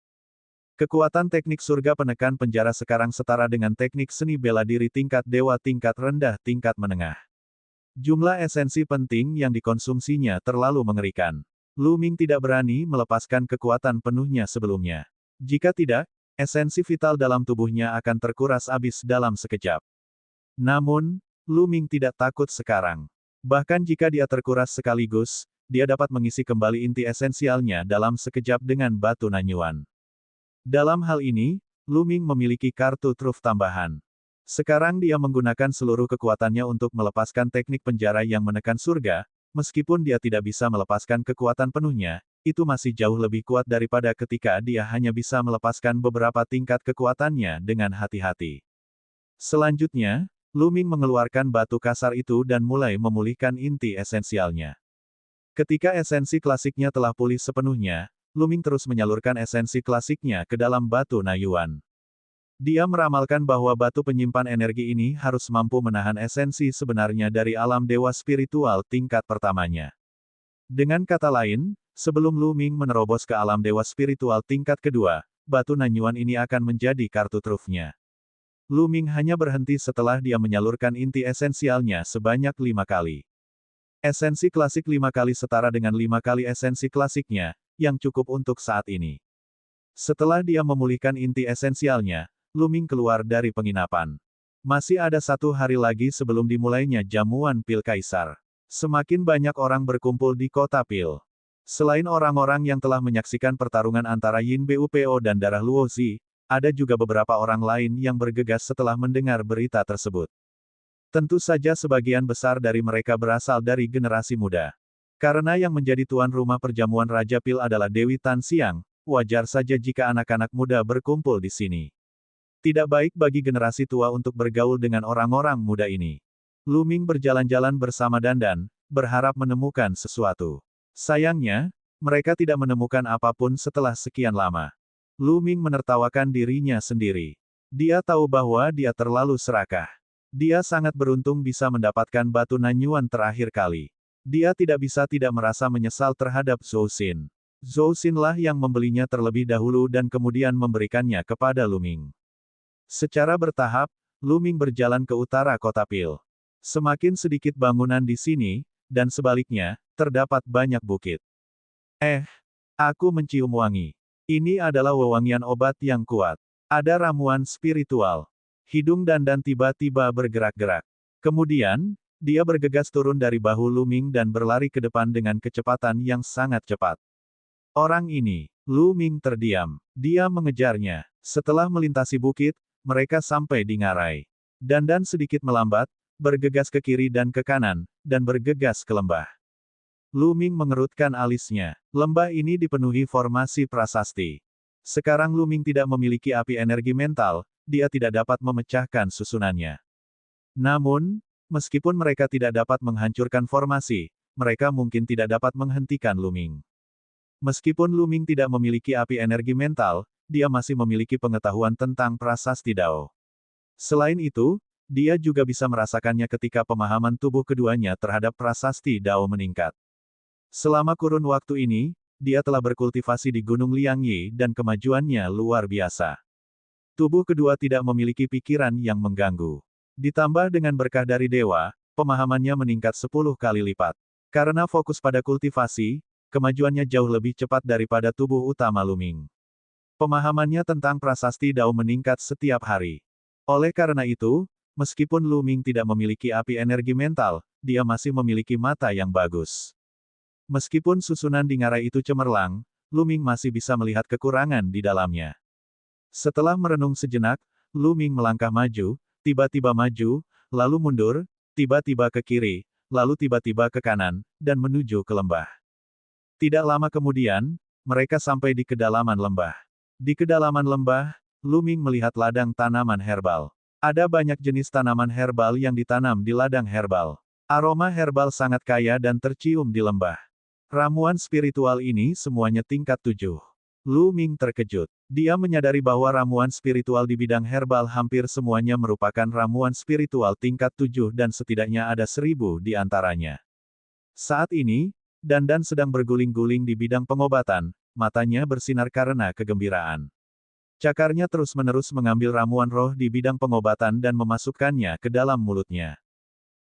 Kekuatan teknik surga penekan penjara sekarang setara dengan teknik seni bela diri tingkat dewa tingkat rendah tingkat menengah. Jumlah esensi penting yang dikonsumsinya terlalu mengerikan. Lu Ming tidak berani melepaskan kekuatan penuhnya sebelumnya. Jika tidak, esensi vital dalam tubuhnya akan terkuras habis dalam sekejap. Namun, Lu Ming tidak takut sekarang. Bahkan jika dia terkuras sekaligus, dia dapat mengisi kembali inti esensialnya dalam sekejap dengan batu Nanyuan. Dalam hal ini, Lu Ming memiliki kartu truf tambahan. Sekarang dia menggunakan seluruh kekuatannya untuk melepaskan teknik penjara yang menekan surga, meskipun dia tidak bisa melepaskan kekuatan penuhnya, itu masih jauh lebih kuat daripada ketika dia hanya bisa melepaskan beberapa tingkat kekuatannya dengan hati-hati. Selanjutnya, Lu Ming mengeluarkan batu kasar itu dan mulai memulihkan inti esensialnya. Ketika esensi klasiknya telah pulih sepenuhnya, Lu Ming terus menyalurkan esensi klasiknya ke dalam batu Nanyuan. Dia meramalkan bahwa batu penyimpan energi ini harus mampu menahan esensi sebenarnya dari alam dewa spiritual tingkat pertamanya. Dengan kata lain, sebelum Lu Ming menerobos ke alam dewa spiritual tingkat kedua, batu Nanyuan ini akan menjadi kartu trufnya. Lu Ming hanya berhenti setelah dia menyalurkan inti esensialnya sebanyak 5 kali. Esensi klasik 5 kali setara dengan 5 kali esensi klasiknya, yang cukup untuk saat ini. Setelah dia memulihkan inti esensialnya, Lu Ming keluar dari penginapan. Masih ada 1 hari lagi sebelum dimulainya jamuan pil kaisar. Semakin banyak orang berkumpul di kota pil. Selain orang-orang yang telah menyaksikan pertarungan antara Yin Bupo dan darah Luo Zi, ada juga beberapa orang lain yang bergegas setelah mendengar berita tersebut. Tentu saja sebagian besar dari mereka berasal dari generasi muda. Karena yang menjadi tuan rumah perjamuan Raja Pil adalah Dewi Tan Xiang, wajar saja jika anak-anak muda berkumpul di sini. Tidak baik bagi generasi tua untuk bergaul dengan orang-orang muda ini. Lu Ming berjalan-jalan bersama Dandan, berharap menemukan sesuatu. Sayangnya, mereka tidak menemukan apapun setelah sekian lama. Lu Ming menertawakan dirinya sendiri. Dia tahu bahwa dia terlalu serakah. Dia sangat beruntung bisa mendapatkan batu Nanyuan terakhir kali. Dia tidak bisa tidak merasa menyesal terhadap Zhou Xin. Zhou Xinlah yang membelinya terlebih dahulu dan kemudian memberikannya kepada Lu Ming. Secara bertahap, Lu Ming berjalan ke utara kota Pil. Semakin sedikit bangunan di sini, dan sebaliknya, terdapat banyak bukit. Aku mencium wangi. Ini adalah wewangian obat yang kuat. Ada ramuan spiritual. Hidung Dandan tiba-tiba bergerak-gerak. Kemudian, dia bergegas turun dari bahu Lu Ming dan berlari ke depan dengan kecepatan yang sangat cepat. Orang ini, Lu Ming terdiam. Dia mengejarnya. Setelah melintasi bukit, mereka sampai di ngarai. Dandan sedikit melambat, bergegas ke kiri dan ke kanan, dan bergegas ke lembah. Lu Ming mengerutkan alisnya. Lembah ini dipenuhi formasi prasasti. Sekarang Lu Ming tidak memiliki api energi mental, dia tidak dapat memecahkan susunannya. Namun, meskipun mereka tidak dapat menghancurkan formasi, mereka mungkin tidak dapat menghentikan Lu Ming. Meskipun Lu Ming tidak memiliki api energi mental, dia masih memiliki pengetahuan tentang prasasti Dao. Selain itu, dia juga bisa merasakannya ketika pemahaman tubuh keduanya terhadap prasasti Dao meningkat. Selama kurun waktu ini, dia telah berkultivasi di Gunung Liangyi dan kemajuannya luar biasa. Tubuh kedua tidak memiliki pikiran yang mengganggu. Ditambah dengan berkah dari dewa, pemahamannya meningkat 10 kali lipat. Karena fokus pada kultivasi, kemajuannya jauh lebih cepat daripada tubuh utama Lu Ming. Pemahamannya tentang prasasti Dao meningkat setiap hari. Oleh karena itu, meskipun Lu Ming tidak memiliki api energi mental, dia masih memiliki mata yang bagus. Meskipun susunan di ngarai itu cemerlang, Lu Ming masih bisa melihat kekurangan di dalamnya. Setelah merenung sejenak, Lu Ming melangkah maju, tiba-tiba maju, lalu mundur, tiba-tiba ke kiri, lalu tiba-tiba ke kanan, dan menuju ke lembah. Tidak lama kemudian, mereka sampai di kedalaman lembah. Di kedalaman lembah, Lu Ming melihat ladang tanaman herbal. Ada banyak jenis tanaman herbal yang ditanam di ladang herbal. Aroma herbal sangat kaya dan tercium di lembah. Ramuan spiritual ini semuanya tingkat 7. Lu Ming terkejut. Dia menyadari bahwa ramuan spiritual di bidang herbal hampir semuanya merupakan ramuan spiritual tingkat 7 dan setidaknya ada 1000 di antaranya. Saat ini, Dandan sedang berguling-guling di bidang pengobatan, matanya bersinar karena kegembiraan. Cakarnya terus-menerus mengambil ramuan roh di bidang pengobatan dan memasukkannya ke dalam mulutnya.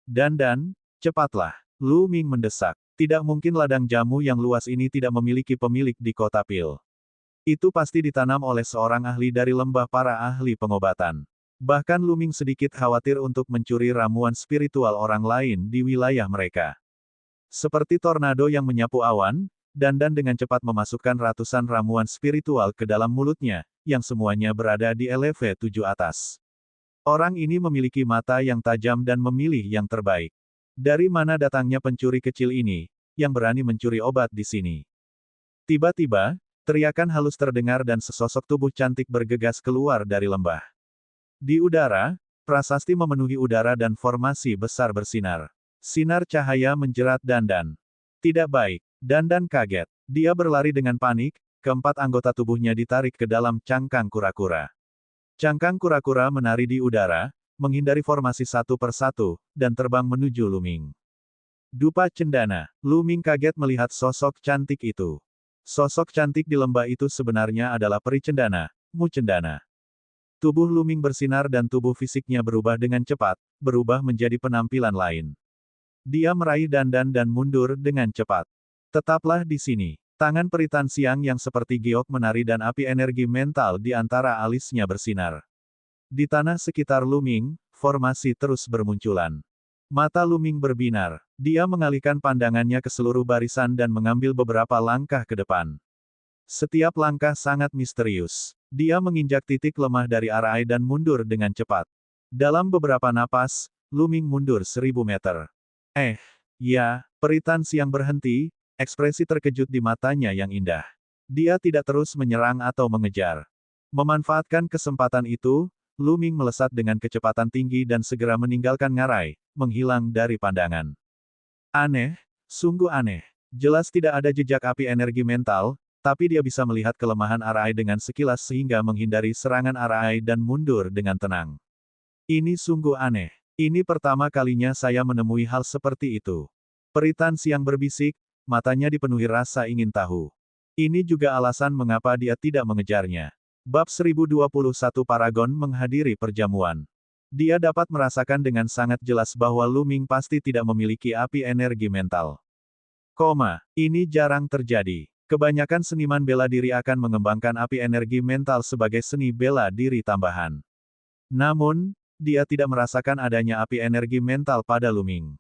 Dandan, cepatlah. Lu Ming mendesak. Tidak mungkin ladang jamu yang luas ini tidak memiliki pemilik di kota Pil. Itu pasti ditanam oleh seorang ahli dari lembah para ahli pengobatan. Bahkan Lu Ming sedikit khawatir untuk mencuri ramuan spiritual orang lain di wilayah mereka. Seperti tornado yang menyapu awan, Dandan dengan cepat memasukkan ratusan ramuan spiritual ke dalam mulutnya, yang semuanya berada di LV 7 atas. Orang ini memiliki mata yang tajam dan memilih yang terbaik. Dari mana datangnya pencuri kecil ini, yang berani mencuri obat di sini? Tiba-tiba, teriakan halus terdengar dan sesosok tubuh cantik bergegas keluar dari lembah. Di udara, prasasti memenuhi udara dan formasi besar bersinar. Sinar cahaya menjerat Dandan. Tidak baik. Dandan kaget. Dia berlari dengan panik, keempat anggota tubuhnya ditarik ke dalam cangkang kura-kura. Cangkang kura-kura menari di udara, menghindari formasi satu persatu, dan terbang menuju Lu Ming. Dupa Cendana. Lu Ming kaget melihat sosok cantik itu. Sosok cantik di lembah itu sebenarnya adalah peri cendana, Mu Cendana. Tubuh Lu Ming bersinar dan tubuh fisiknya berubah dengan cepat, berubah menjadi penampilan lain. Dia meraih Dandan dan mundur dengan cepat. Tetaplah di sini. Tangan peri Tan Siang yang seperti giok menari dan api energi mental di antara alisnya bersinar. Di tanah sekitar Lu Ming, formasi terus bermunculan. Mata Lu Ming berbinar. Dia mengalihkan pandangannya ke seluruh barisan dan mengambil beberapa langkah ke depan. Setiap langkah sangat misterius. Dia menginjak titik lemah dari arai dan mundur dengan cepat. Dalam beberapa napas, Lu Ming mundur 1000 meter. Ya, peri Tan Siang berhenti, ekspresi terkejut di matanya yang indah. Dia tidak terus menyerang atau mengejar. Memanfaatkan kesempatan itu, Lu Ming melesat dengan kecepatan tinggi dan segera meninggalkan ngarai, menghilang dari pandangan. Aneh, sungguh aneh. Jelas tidak ada jejak api energi mental, tapi dia bisa melihat kelemahan arai dengan sekilas sehingga menghindari serangan arai dan mundur dengan tenang. Ini sungguh aneh. Ini pertama kalinya saya menemui hal seperti itu. Peri Tan Siang berbisik, matanya dipenuhi rasa ingin tahu. Ini juga alasan mengapa dia tidak mengejarnya. Bab 1021 Paragon menghadiri perjamuan. Dia dapat merasakan dengan sangat jelas bahwa Lu Ming pasti tidak memiliki api energi mental. Ini jarang terjadi. Kebanyakan seniman bela diri akan mengembangkan api energi mental sebagai seni bela diri tambahan. Namun, dia tidak merasakan adanya api energi mental pada Lu Ming.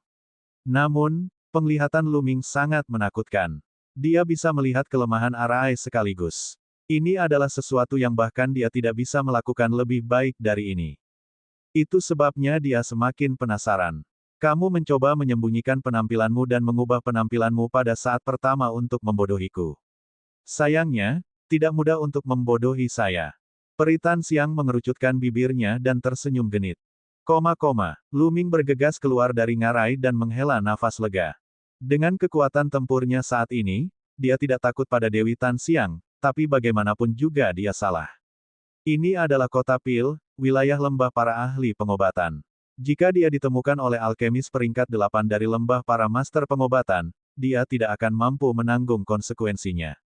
Namun, penglihatan Lu Ming sangat menakutkan. Dia bisa melihat kelemahan Arai sekaligus. Ini adalah sesuatu yang bahkan dia tidak bisa melakukan lebih baik dari ini. Itu sebabnya dia semakin penasaran. Kamu mencoba menyembunyikan penampilanmu dan mengubah penampilanmu pada saat pertama untuk membodohiku. Sayangnya, tidak mudah untuk membodohi saya. Peri Tan Xiang mengerucutkan bibirnya dan tersenyum genit. Lu Ming bergegas keluar dari ngarai dan menghela nafas lega. Dengan kekuatan tempurnya saat ini, dia tidak takut pada Dewi Tan Xiang, tapi bagaimanapun juga dia salah. Ini adalah kota Pil, wilayah lembah para ahli pengobatan. Jika dia ditemukan oleh alkemis peringkat 8 dari lembah para master pengobatan, dia tidak akan mampu menanggung konsekuensinya.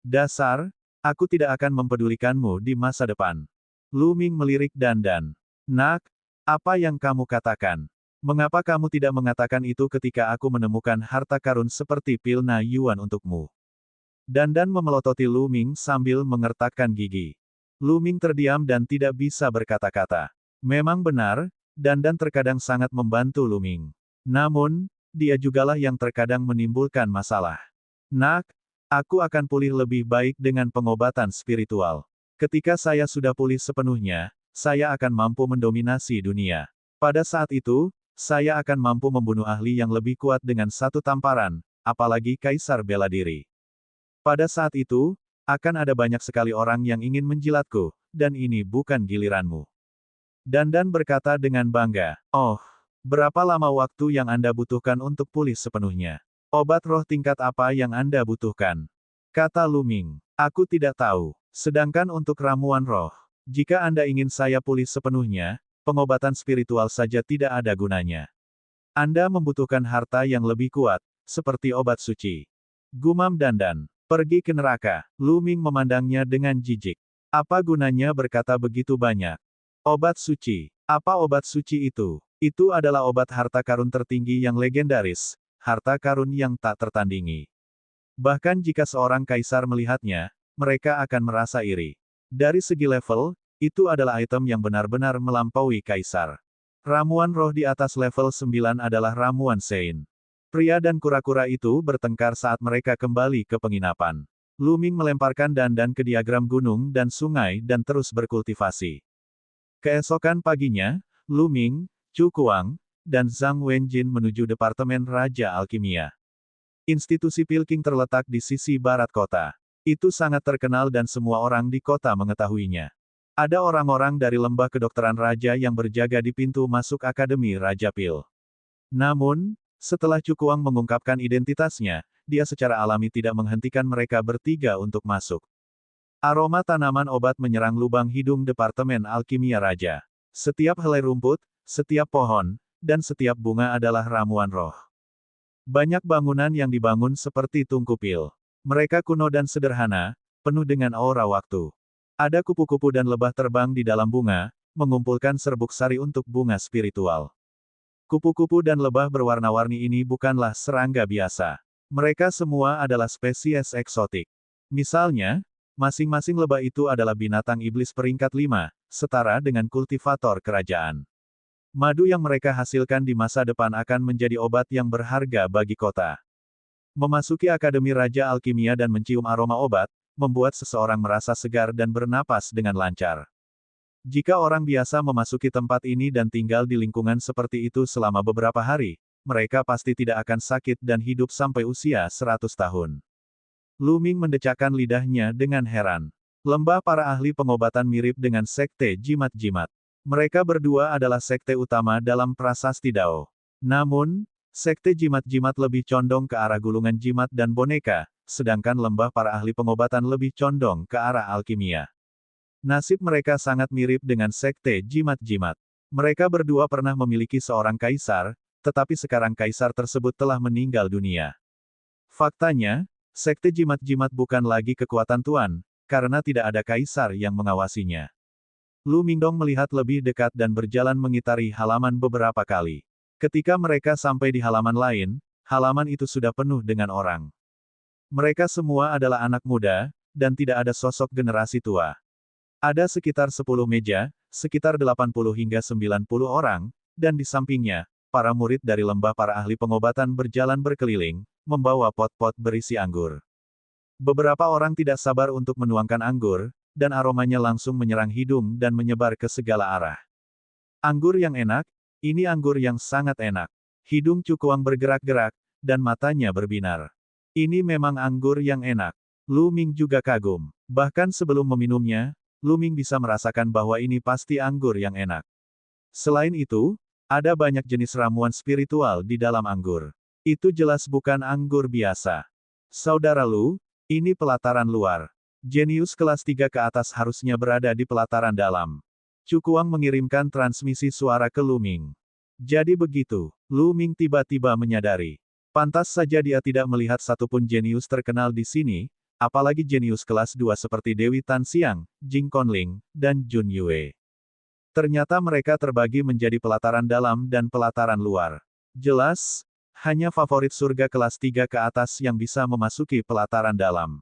Dasar, aku tidak akan mempedulikanmu di masa depan. Lu Ming melirik Dandan. Nak, apa yang kamu katakan? Mengapa kamu tidak mengatakan itu ketika aku menemukan harta karun seperti Pil Na Yuan untukmu? Dandan memelototi Lu Ming sambil mengertakkan gigi. Lu Ming terdiam dan tidak bisa berkata-kata. Memang benar, Dandan terkadang sangat membantu Lu Ming. Namun, dia jugalah yang terkadang menimbulkan masalah. Nak, aku akan pulih lebih baik dengan pengobatan spiritual. Ketika saya sudah pulih sepenuhnya, saya akan mampu mendominasi dunia. Pada saat itu, saya akan mampu membunuh ahli yang lebih kuat dengan satu tamparan, apalagi kaisar bela diri. Pada saat itu, akan ada banyak sekali orang yang ingin menjilatku, dan ini bukan giliranmu. Dandan berkata dengan bangga, "Oh, berapa lama waktu yang Anda butuhkan untuk pulih sepenuhnya? Obat roh tingkat apa yang Anda butuhkan?" Kata Lu Ming, "Aku tidak tahu. Sedangkan untuk ramuan roh, jika Anda ingin saya pulih sepenuhnya, pengobatan spiritual saja tidak ada gunanya. Anda membutuhkan harta yang lebih kuat, seperti obat suci." Gumam Dandan. Pergi ke neraka. Lu Ming memandangnya dengan jijik. Apa gunanya berkata begitu banyak? Obat suci. Apa obat suci itu? Itu adalah obat harta karun tertinggi yang legendaris, harta karun yang tak tertandingi. Bahkan jika seorang kaisar melihatnya, mereka akan merasa iri. Dari segi level, itu adalah item yang benar-benar melampaui kaisar. Ramuan roh di atas level 9 adalah ramuan Sein. Pria dan kura-kura itu bertengkar saat mereka kembali ke penginapan. Lu Ming melemparkan Dandan ke diagram gunung dan sungai dan terus berkultivasi. Keesokan paginya, Lu Ming, Chu Kuang, dan Zhang Wenjin menuju Departemen Raja Alkimia. Institusi Pilking terletak di sisi barat kota. Itu sangat terkenal dan semua orang di kota mengetahuinya. Ada orang-orang dari lembah kedokteran raja yang berjaga di pintu masuk Akademi Raja Pil. Namun, setelah Chu Kuang mengungkapkan identitasnya, dia secara alami tidak menghentikan mereka bertiga untuk masuk. Aroma tanaman obat menyerang lubang hidung Departemen Alkimia Raja. Setiap helai rumput, setiap pohon, dan setiap bunga adalah ramuan roh. Banyak bangunan yang dibangun seperti tungku pil. Mereka kuno dan sederhana, penuh dengan aura waktu. Ada kupu-kupu dan lebah terbang di dalam bunga, mengumpulkan serbuk sari untuk bunga spiritual. Kupu-kupu dan lebah berwarna-warni ini bukanlah serangga biasa. Mereka semua adalah spesies eksotik. Misalnya, masing-masing lebah itu adalah binatang iblis peringkat 5, setara dengan kultivator kerajaan. Madu yang mereka hasilkan di masa depan akan menjadi obat yang berharga bagi kota. Memasuki Akademi Raja Alkimia dan mencium aroma obat, membuat seseorang merasa segar dan bernapas dengan lancar. Jika orang biasa memasuki tempat ini dan tinggal di lingkungan seperti itu selama beberapa hari, mereka pasti tidak akan sakit dan hidup sampai usia 100 tahun. Lu Ming mendecakkan lidahnya dengan heran. Lembah para ahli pengobatan mirip dengan sekte jimat-jimat. Mereka berdua adalah sekte utama dalam prasasti Dao. Namun, sekte jimat-jimat lebih condong ke arah gulungan jimat dan boneka, sedangkan lembah para ahli pengobatan lebih condong ke arah alkimia. Nasib mereka sangat mirip dengan sekte jimat-jimat. Mereka berdua pernah memiliki seorang kaisar, tetapi sekarang kaisar tersebut telah meninggal dunia. Faktanya, Sekte jimat-jimat bukan lagi kekuatan Tuan, karena tidak ada kaisar yang mengawasinya. Lu Mingdong melihat lebih dekat dan berjalan mengitari halaman beberapa kali. Ketika mereka sampai di halaman lain, halaman itu sudah penuh dengan orang. Mereka semua adalah anak muda, dan tidak ada sosok generasi tua. Ada sekitar 10 meja, sekitar 80 hingga 90 orang, dan di sampingnya, para murid dari lembah para ahli pengobatan berjalan berkeliling, membawa pot-pot berisi anggur. Beberapa orang tidak sabar untuk menuangkan anggur, dan aromanya langsung menyerang hidung dan menyebar ke segala arah. Anggur yang enak, ini anggur yang sangat enak. Hidung Cukuang bergerak-gerak, dan matanya berbinar. Ini memang anggur yang enak. Lu Ming juga kagum. Bahkan sebelum meminumnya, Lu Ming bisa merasakan bahwa ini pasti anggur yang enak. Selain itu, ada banyak jenis ramuan spiritual di dalam anggur. Itu jelas bukan anggur biasa. Saudara Lu, ini pelataran luar. Jenius kelas 3 ke atas harusnya berada di pelataran dalam. Cukuang mengirimkan transmisi suara ke Lu Ming. Jadi begitu, Lu Ming tiba-tiba menyadari. Pantas saja dia tidak melihat satupun jenius terkenal di sini, apalagi jenius kelas 2 seperti Dewi Tan Xiang, Jing Conling, dan Jun Yue. Ternyata mereka terbagi menjadi pelataran dalam dan pelataran luar. Jelas, hanya favorit surga kelas 3 ke atas yang bisa memasuki pelataran dalam.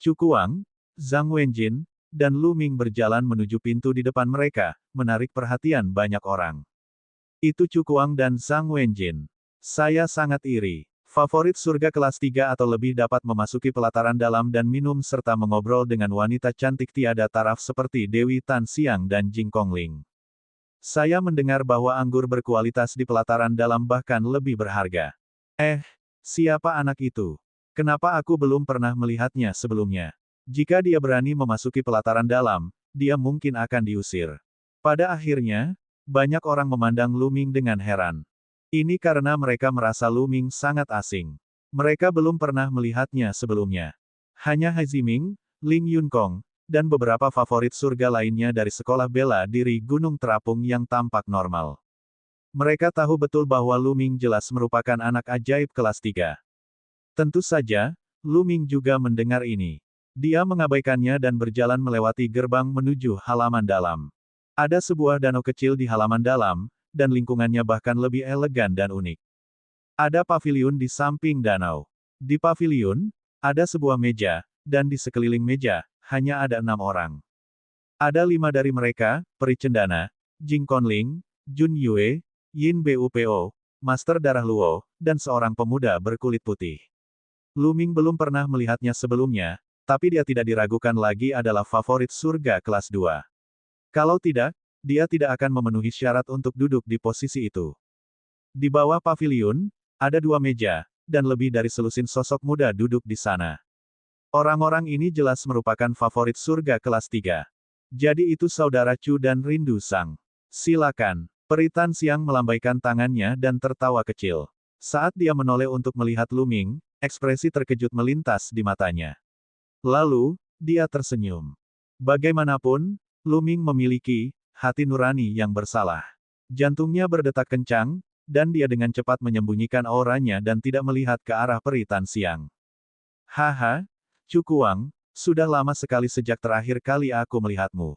Cukuang, Zhang Wenjin, dan Lu Ming berjalan menuju pintu di depan mereka, menarik perhatian banyak orang. Itu Cukuang dan Zhang Wenjin. Saya sangat iri. Favorit surga kelas 3 atau lebih dapat memasuki pelataran dalam dan minum serta mengobrol dengan wanita cantik tiada taraf seperti Dewi Tan Xiang dan Jing Conling. Saya mendengar bahwa anggur berkualitas di pelataran dalam bahkan lebih berharga. Siapa anak itu? Kenapa aku belum pernah melihatnya sebelumnya? Jika dia berani memasuki pelataran dalam, dia mungkin akan diusir. Pada akhirnya, banyak orang memandang Lu Ming dengan heran. Ini karena mereka merasa Lu Ming sangat asing. Mereka belum pernah melihatnya sebelumnya. Hanya Hai Ziming, Ling Yunkong, dan beberapa favorit surga lainnya dari sekolah bela diri Gunung Terapung yang tampak normal. Mereka tahu betul bahwa Lu Ming jelas merupakan anak ajaib kelas 3. Tentu saja, Lu Ming juga mendengar ini. Dia mengabaikannya dan berjalan melewati gerbang menuju halaman dalam. Ada sebuah danau kecil di halaman dalam, dan lingkungannya bahkan lebih elegan dan unik. Ada paviliun di samping danau. Di paviliun, ada sebuah meja, dan di sekeliling meja, hanya ada 6 orang. Ada 5 dari mereka, peri cendana, Jing Conling, Jun Yue, Yin Bupo, Master Darah Luo, dan seorang pemuda berkulit putih. Lu Ming belum pernah melihatnya sebelumnya, tapi dia tidak diragukan lagi adalah favorit surga kelas 2. Kalau tidak, dia tidak akan memenuhi syarat untuk duduk di posisi itu. Di bawah paviliun, ada 2 meja, dan lebih dari selusin sosok muda duduk di sana. Orang-orang ini jelas merupakan favorit surga kelas 3. Jadi itu saudara Chu dan Rindu Sang. Silakan. Peri Tan Xiang melambaikan tangannya dan tertawa kecil. Saat dia menoleh untuk melihat Lu Ming, ekspresi terkejut melintas di matanya. Lalu, dia tersenyum. Bagaimanapun, Lu Ming memiliki hati nurani yang bersalah. Jantungnya berdetak kencang, dan dia dengan cepat menyembunyikan auranya dan tidak melihat ke arah Peri Tan Xiang. Haha, Cukuang, sudah lama sekali sejak terakhir kali aku melihatmu.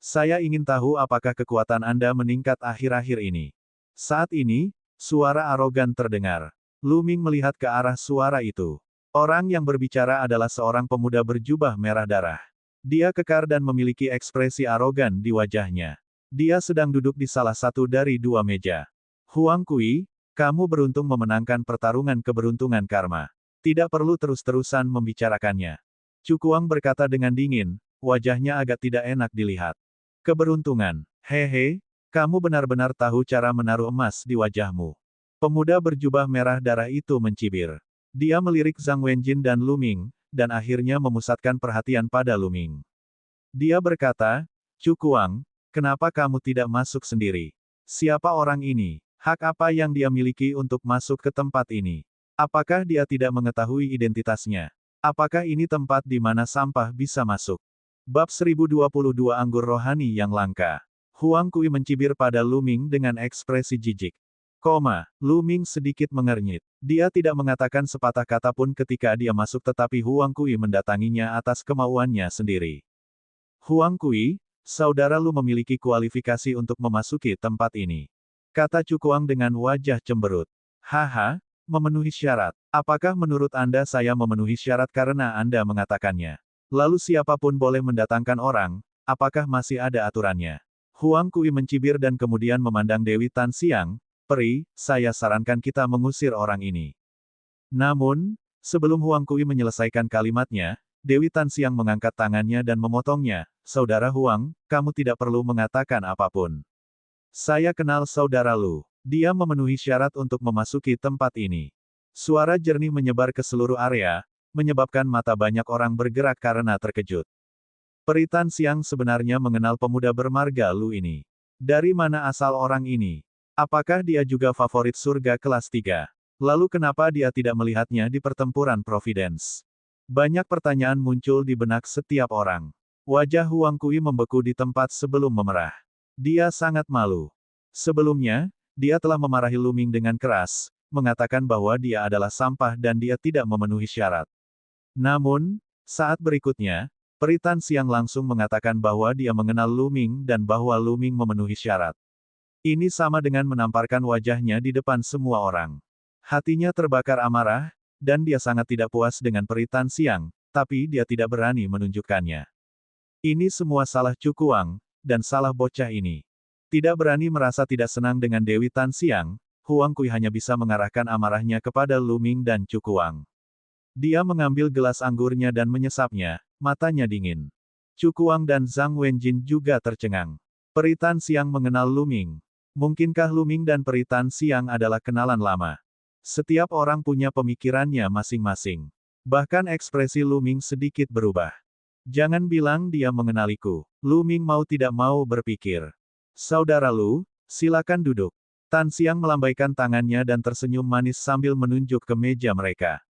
Saya ingin tahu apakah kekuatan Anda meningkat akhir-akhir ini. Saat ini, suara arogan terdengar. Lu Ming melihat ke arah suara itu. Orang yang berbicara adalah seorang pemuda berjubah merah darah. Dia kekar dan memiliki ekspresi arogan di wajahnya. Dia sedang duduk di salah satu dari 2 meja. Huang Kui, kamu beruntung memenangkan pertarungan keberuntungan karma. Tidak perlu terus-terusan membicarakannya. Cukuang berkata dengan dingin, wajahnya agak tidak enak dilihat. Keberuntungan, hehe, kamu benar-benar tahu cara menaruh emas di wajahmu. Pemuda berjubah merah darah itu mencibir. Dia melirik Zhang Wenjin dan Lu Ming, dan akhirnya memusatkan perhatian pada Lu Ming. Dia berkata, Cukuang, kenapa kamu tidak masuk sendiri? Siapa orang ini? Hak apa yang dia miliki untuk masuk ke tempat ini? Apakah dia tidak mengetahui identitasnya? Apakah ini tempat di mana sampah bisa masuk? Bab 1022 Anggur Rohani yang Langka. Huang Kui mencibir pada Lu Ming dengan ekspresi jijik. Lu Ming sedikit mengernyit. Dia tidak mengatakan sepatah kata pun ketika dia masuk tetapi Huang Kui mendatanginya atas kemauannya sendiri. Huang Kui, saudara Lu memiliki kualifikasi untuk memasuki tempat ini. Kata Cukuang dengan wajah cemberut. Haha, memenuhi syarat. Apakah menurut Anda saya memenuhi syarat karena Anda mengatakannya? Lalu siapapun boleh mendatangkan orang, apakah masih ada aturannya? Huang Kui mencibir dan kemudian memandang Dewi Tan Xiang. Peri, saya sarankan kita mengusir orang ini. Namun, sebelum Huang Kui menyelesaikan kalimatnya, Dewi Tan Xiang mengangkat tangannya dan memotongnya. Saudara Huang, kamu tidak perlu mengatakan apapun. Saya kenal saudara Lu. Dia memenuhi syarat untuk memasuki tempat ini. Suara jernih menyebar ke seluruh area, menyebabkan mata banyak orang bergerak karena terkejut. Peri Tan Xiang sebenarnya mengenal pemuda bermarga Lu ini. Dari mana asal orang ini? Apakah dia juga favorit surga kelas 3? Lalu kenapa dia tidak melihatnya di pertempuran Providence? Banyak pertanyaan muncul di benak setiap orang. Wajah Huang Kui membeku di tempat sebelum memerah. Dia sangat malu. Sebelumnya, dia telah memarahi Lu Ming dengan keras, mengatakan bahwa dia adalah sampah dan dia tidak memenuhi syarat. Namun, saat berikutnya, Peri Tan Xiang langsung mengatakan bahwa dia mengenal Lu Ming dan bahwa Lu Ming memenuhi syarat. Ini sama dengan menamparkan wajahnya di depan semua orang. Hatinya terbakar amarah, dan dia sangat tidak puas dengan Peri Tan Xiang, tapi dia tidak berani menunjukkannya. Ini semua salah Cukuang, dan salah bocah ini. Tidak berani merasa tidak senang dengan Dewi Tan Xiang, Huang Kui hanya bisa mengarahkan amarahnya kepada Lu Ming dan Cukuang. Dia mengambil gelas anggurnya dan menyesapnya, matanya dingin. Cukuang dan Zhang Wenjin juga tercengang. Peri Tan Xiang mengenal Lu Ming. Mungkinkah Lu Ming dan Peri Tan Xiang adalah kenalan lama? Setiap orang punya pemikirannya masing-masing. Bahkan ekspresi Lu Ming sedikit berubah. Jangan bilang dia mengenaliku. Lu Ming mau tidak mau berpikir. Saudara Lu, silakan duduk. Tan Xiang melambaikan tangannya dan tersenyum manis sambil menunjuk ke meja mereka.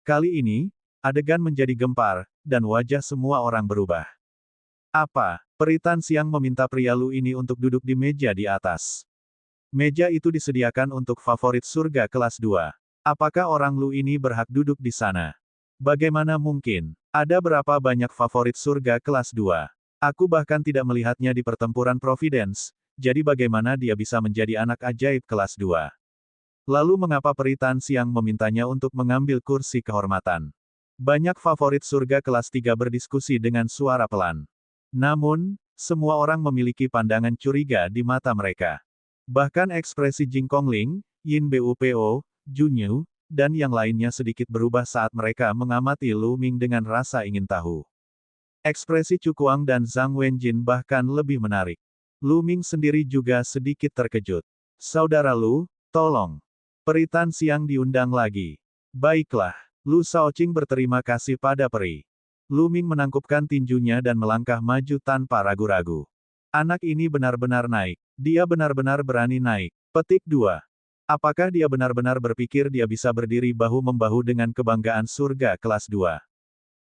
Kali ini, adegan menjadi gempar, dan wajah semua orang berubah. Apa? Peri Tan Xiang meminta pria Lu ini untuk duduk di meja di atas. Meja itu disediakan untuk favorit surga kelas 2. Apakah orang Lu ini berhak duduk di sana? Bagaimana mungkin? Ada berapa banyak favorit surga kelas 2? Aku bahkan tidak melihatnya di pertempuran Providence, jadi bagaimana dia bisa menjadi anak ajaib kelas 2? Lalu mengapa Peri Tan Xiang memintanya untuk mengambil kursi kehormatan? Banyak favorit surga kelas 3 berdiskusi dengan suara pelan. Namun, semua orang memiliki pandangan curiga di mata mereka. Bahkan ekspresi Jing Kongling, Yin Bupo, Junyu, dan yang lainnya sedikit berubah saat mereka mengamati Lu Ming dengan rasa ingin tahu. Ekspresi Cukuang dan Zhang Wenjin bahkan lebih menarik. Lu Ming sendiri juga sedikit terkejut. Saudara Lu, tolong. Peri Tan Xiang diundang lagi. Baiklah. Lu Shaoqing berterima kasih pada Peri. Lu Ming menangkupkan tinjunya dan melangkah maju tanpa ragu-ragu. Anak ini benar-benar naik. Dia benar-benar berani naik. Petik 2. Apakah dia benar-benar berpikir dia bisa berdiri bahu-membahu dengan kebanggaan surga kelas 2?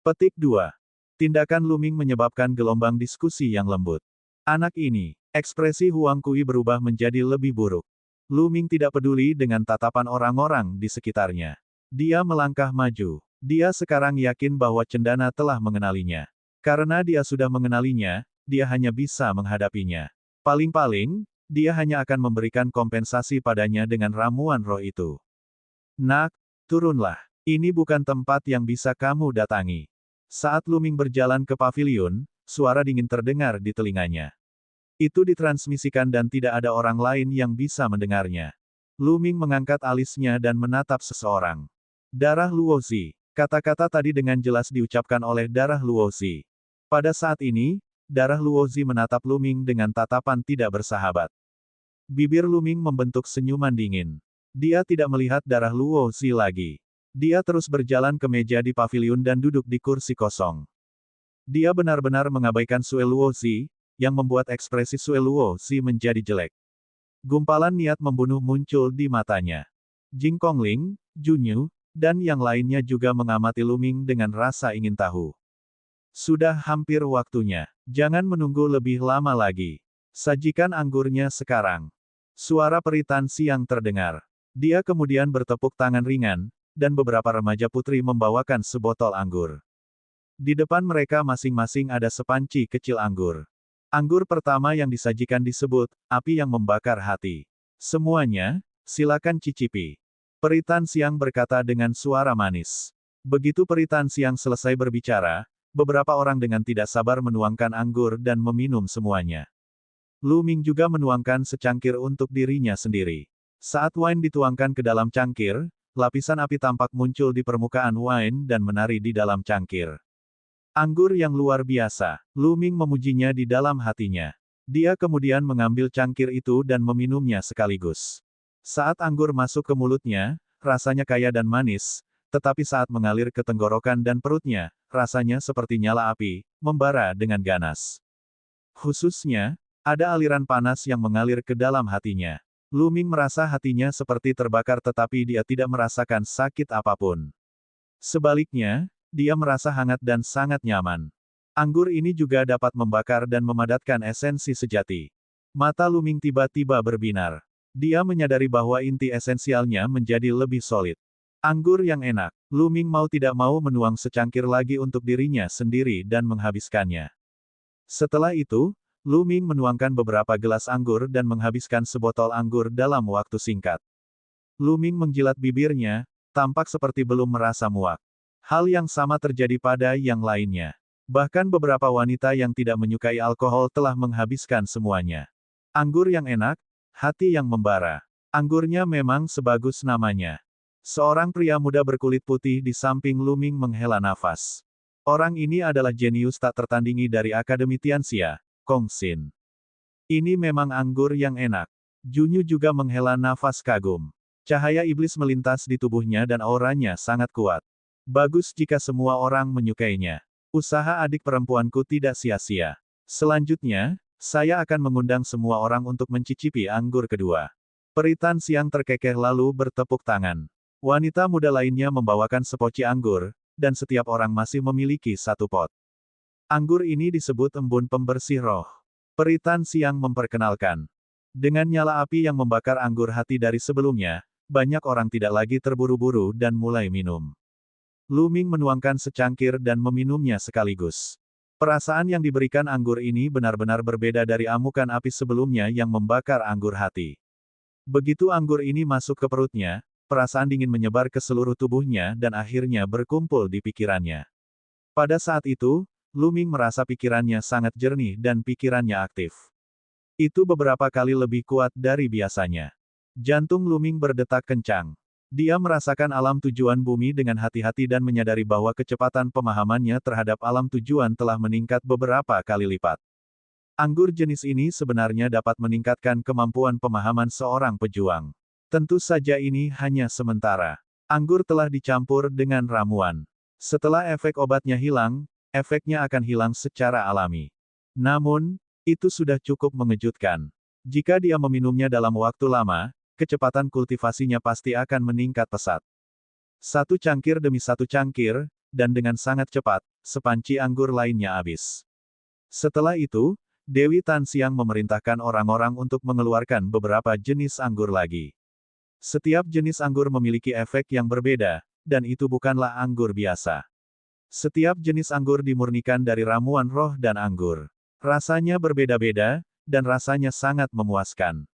Petik 2. Tindakan Lu Ming menyebabkan gelombang diskusi yang lembut. Anak ini, ekspresi Huang Kui berubah menjadi lebih buruk. Lu Ming tidak peduli dengan tatapan orang-orang di sekitarnya. Dia melangkah maju. Dia sekarang yakin bahwa Cendana telah mengenalinya. Karena dia sudah mengenalinya, dia hanya bisa menghadapinya. Paling-paling, dia hanya akan memberikan kompensasi padanya dengan ramuan roh itu. Nak, turunlah. Ini bukan tempat yang bisa kamu datangi. Saat Lu Ming berjalan ke pavilion, suara dingin terdengar di telinganya. Itu ditransmisikan dan tidak ada orang lain yang bisa mendengarnya. Lu Ming mengangkat alisnya dan menatap seseorang. Darah Luozi. Kata-kata tadi dengan jelas diucapkan oleh darah Luozi. Pada saat ini, darah Luozi menatap Lu Ming dengan tatapan tidak bersahabat. Bibir Lu Ming membentuk senyuman dingin. Dia tidak melihat darah Luozi lagi. Dia terus berjalan ke meja di pavilion dan duduk di kursi kosong. Dia benar-benar mengabaikan Sue Luozi, yang membuat ekspresi Sue Luozi menjadi jelek. Gumpalan niat membunuh muncul di matanya. Jing Kongling, Junyu, dan yang lainnya juga mengamati Lu Ming dengan rasa ingin tahu. Sudah hampir waktunya. Jangan menunggu lebih lama lagi. Sajikan anggurnya sekarang. Suara Peri Tan Xiang terdengar. Dia kemudian bertepuk tangan ringan, dan beberapa remaja putri membawakan sebotol anggur. Di depan mereka masing-masing ada sepanci kecil anggur. Anggur pertama yang disajikan disebut, api yang membakar hati. Semuanya, silakan cicipi. Peri Tan Xiang berkata dengan suara manis. Begitu Peri Tan Xiang selesai berbicara, beberapa orang dengan tidak sabar menuangkan anggur dan meminum semuanya. Lu Ming juga menuangkan secangkir untuk dirinya sendiri. Saat wine dituangkan ke dalam cangkir, lapisan api tampak muncul di permukaan wine dan menari di dalam cangkir. Anggur yang luar biasa. Lu Ming memujinya di dalam hatinya. Dia kemudian mengambil cangkir itu dan meminumnya sekaligus. Saat anggur masuk ke mulutnya, rasanya kaya dan manis, tetapi saat mengalir ke tenggorokan dan perutnya, rasanya seperti nyala api, membara dengan ganas. Khususnya, ada aliran panas yang mengalir ke dalam hatinya. Lu Ming merasa hatinya seperti terbakar tetapi dia tidak merasakan sakit apapun. Sebaliknya, dia merasa hangat dan sangat nyaman. Anggur ini juga dapat membakar dan memadatkan esensi sejati. Mata Lu Ming tiba-tiba berbinar. Dia menyadari bahwa inti esensialnya menjadi lebih solid. Anggur yang enak. Lu Ming mau tidak mau menuang secangkir lagi untuk dirinya sendiri dan menghabiskannya. Setelah itu, Lu Ming menuangkan beberapa gelas anggur dan menghabiskan sebotol anggur dalam waktu singkat. Lu Ming menjilat bibirnya, tampak seperti belum merasa muak. Hal yang sama terjadi pada yang lainnya. Bahkan beberapa wanita yang tidak menyukai alkohol telah menghabiskan semuanya. Anggur yang enak, hati yang membara. Anggurnya memang sebagus namanya. Seorang pria muda berkulit putih di samping Lu Ming menghela nafas. Orang ini adalah jenius tak tertandingi dari Akademi Tianxia, Kong Xin. Ini memang anggur yang enak. Junyu juga menghela nafas kagum. Cahaya iblis melintas di tubuhnya dan auranya sangat kuat. Bagus jika semua orang menyukainya. Usaha adik perempuanku tidak sia-sia. Selanjutnya, saya akan mengundang semua orang untuk mencicipi anggur kedua. Peri Tan Xiang terkekeh lalu bertepuk tangan. Wanita muda lainnya membawakan sepoci anggur, dan setiap orang masih memiliki satu pot. Anggur ini disebut embun pembersih roh. Peri Tan Xiang memperkenalkan. Dengan nyala api yang membakar anggur hati dari sebelumnya, banyak orang tidak lagi terburu-buru dan mulai minum. Lu Ming menuangkan secangkir dan meminumnya sekaligus. Perasaan yang diberikan anggur ini benar-benar berbeda dari amukan api sebelumnya yang membakar anggur hati. Begitu anggur ini masuk ke perutnya, perasaan dingin menyebar ke seluruh tubuhnya dan akhirnya berkumpul di pikirannya. Pada saat itu, Lu Ming merasa pikirannya sangat jernih dan pikirannya aktif. Itu beberapa kali lebih kuat dari biasanya. Jantung Lu Ming berdetak kencang. Dia merasakan alam tujuan bumi dengan hati-hati dan menyadari bahwa kecepatan pemahamannya terhadap alam tujuan telah meningkat beberapa kali lipat. Anggur jenis ini sebenarnya dapat meningkatkan kemampuan pemahaman seorang pejuang. Tentu saja ini hanya sementara. Anggur telah dicampur dengan ramuan. Setelah efek obatnya hilang, efeknya akan hilang secara alami. Namun, itu sudah cukup mengejutkan. Jika dia meminumnya dalam waktu lama, kecepatan kultivasinya pasti akan meningkat pesat. Satu cangkir demi satu cangkir, dan dengan sangat cepat, sepanci anggur lainnya habis. Setelah itu, Dewi Tan Xiang memerintahkan orang-orang untuk mengeluarkan beberapa jenis anggur lagi. Setiap jenis anggur memiliki efek yang berbeda, dan itu bukanlah anggur biasa. Setiap jenis anggur dimurnikan dari ramuan roh dan anggur. Rasanya berbeda-beda, dan rasanya sangat memuaskan.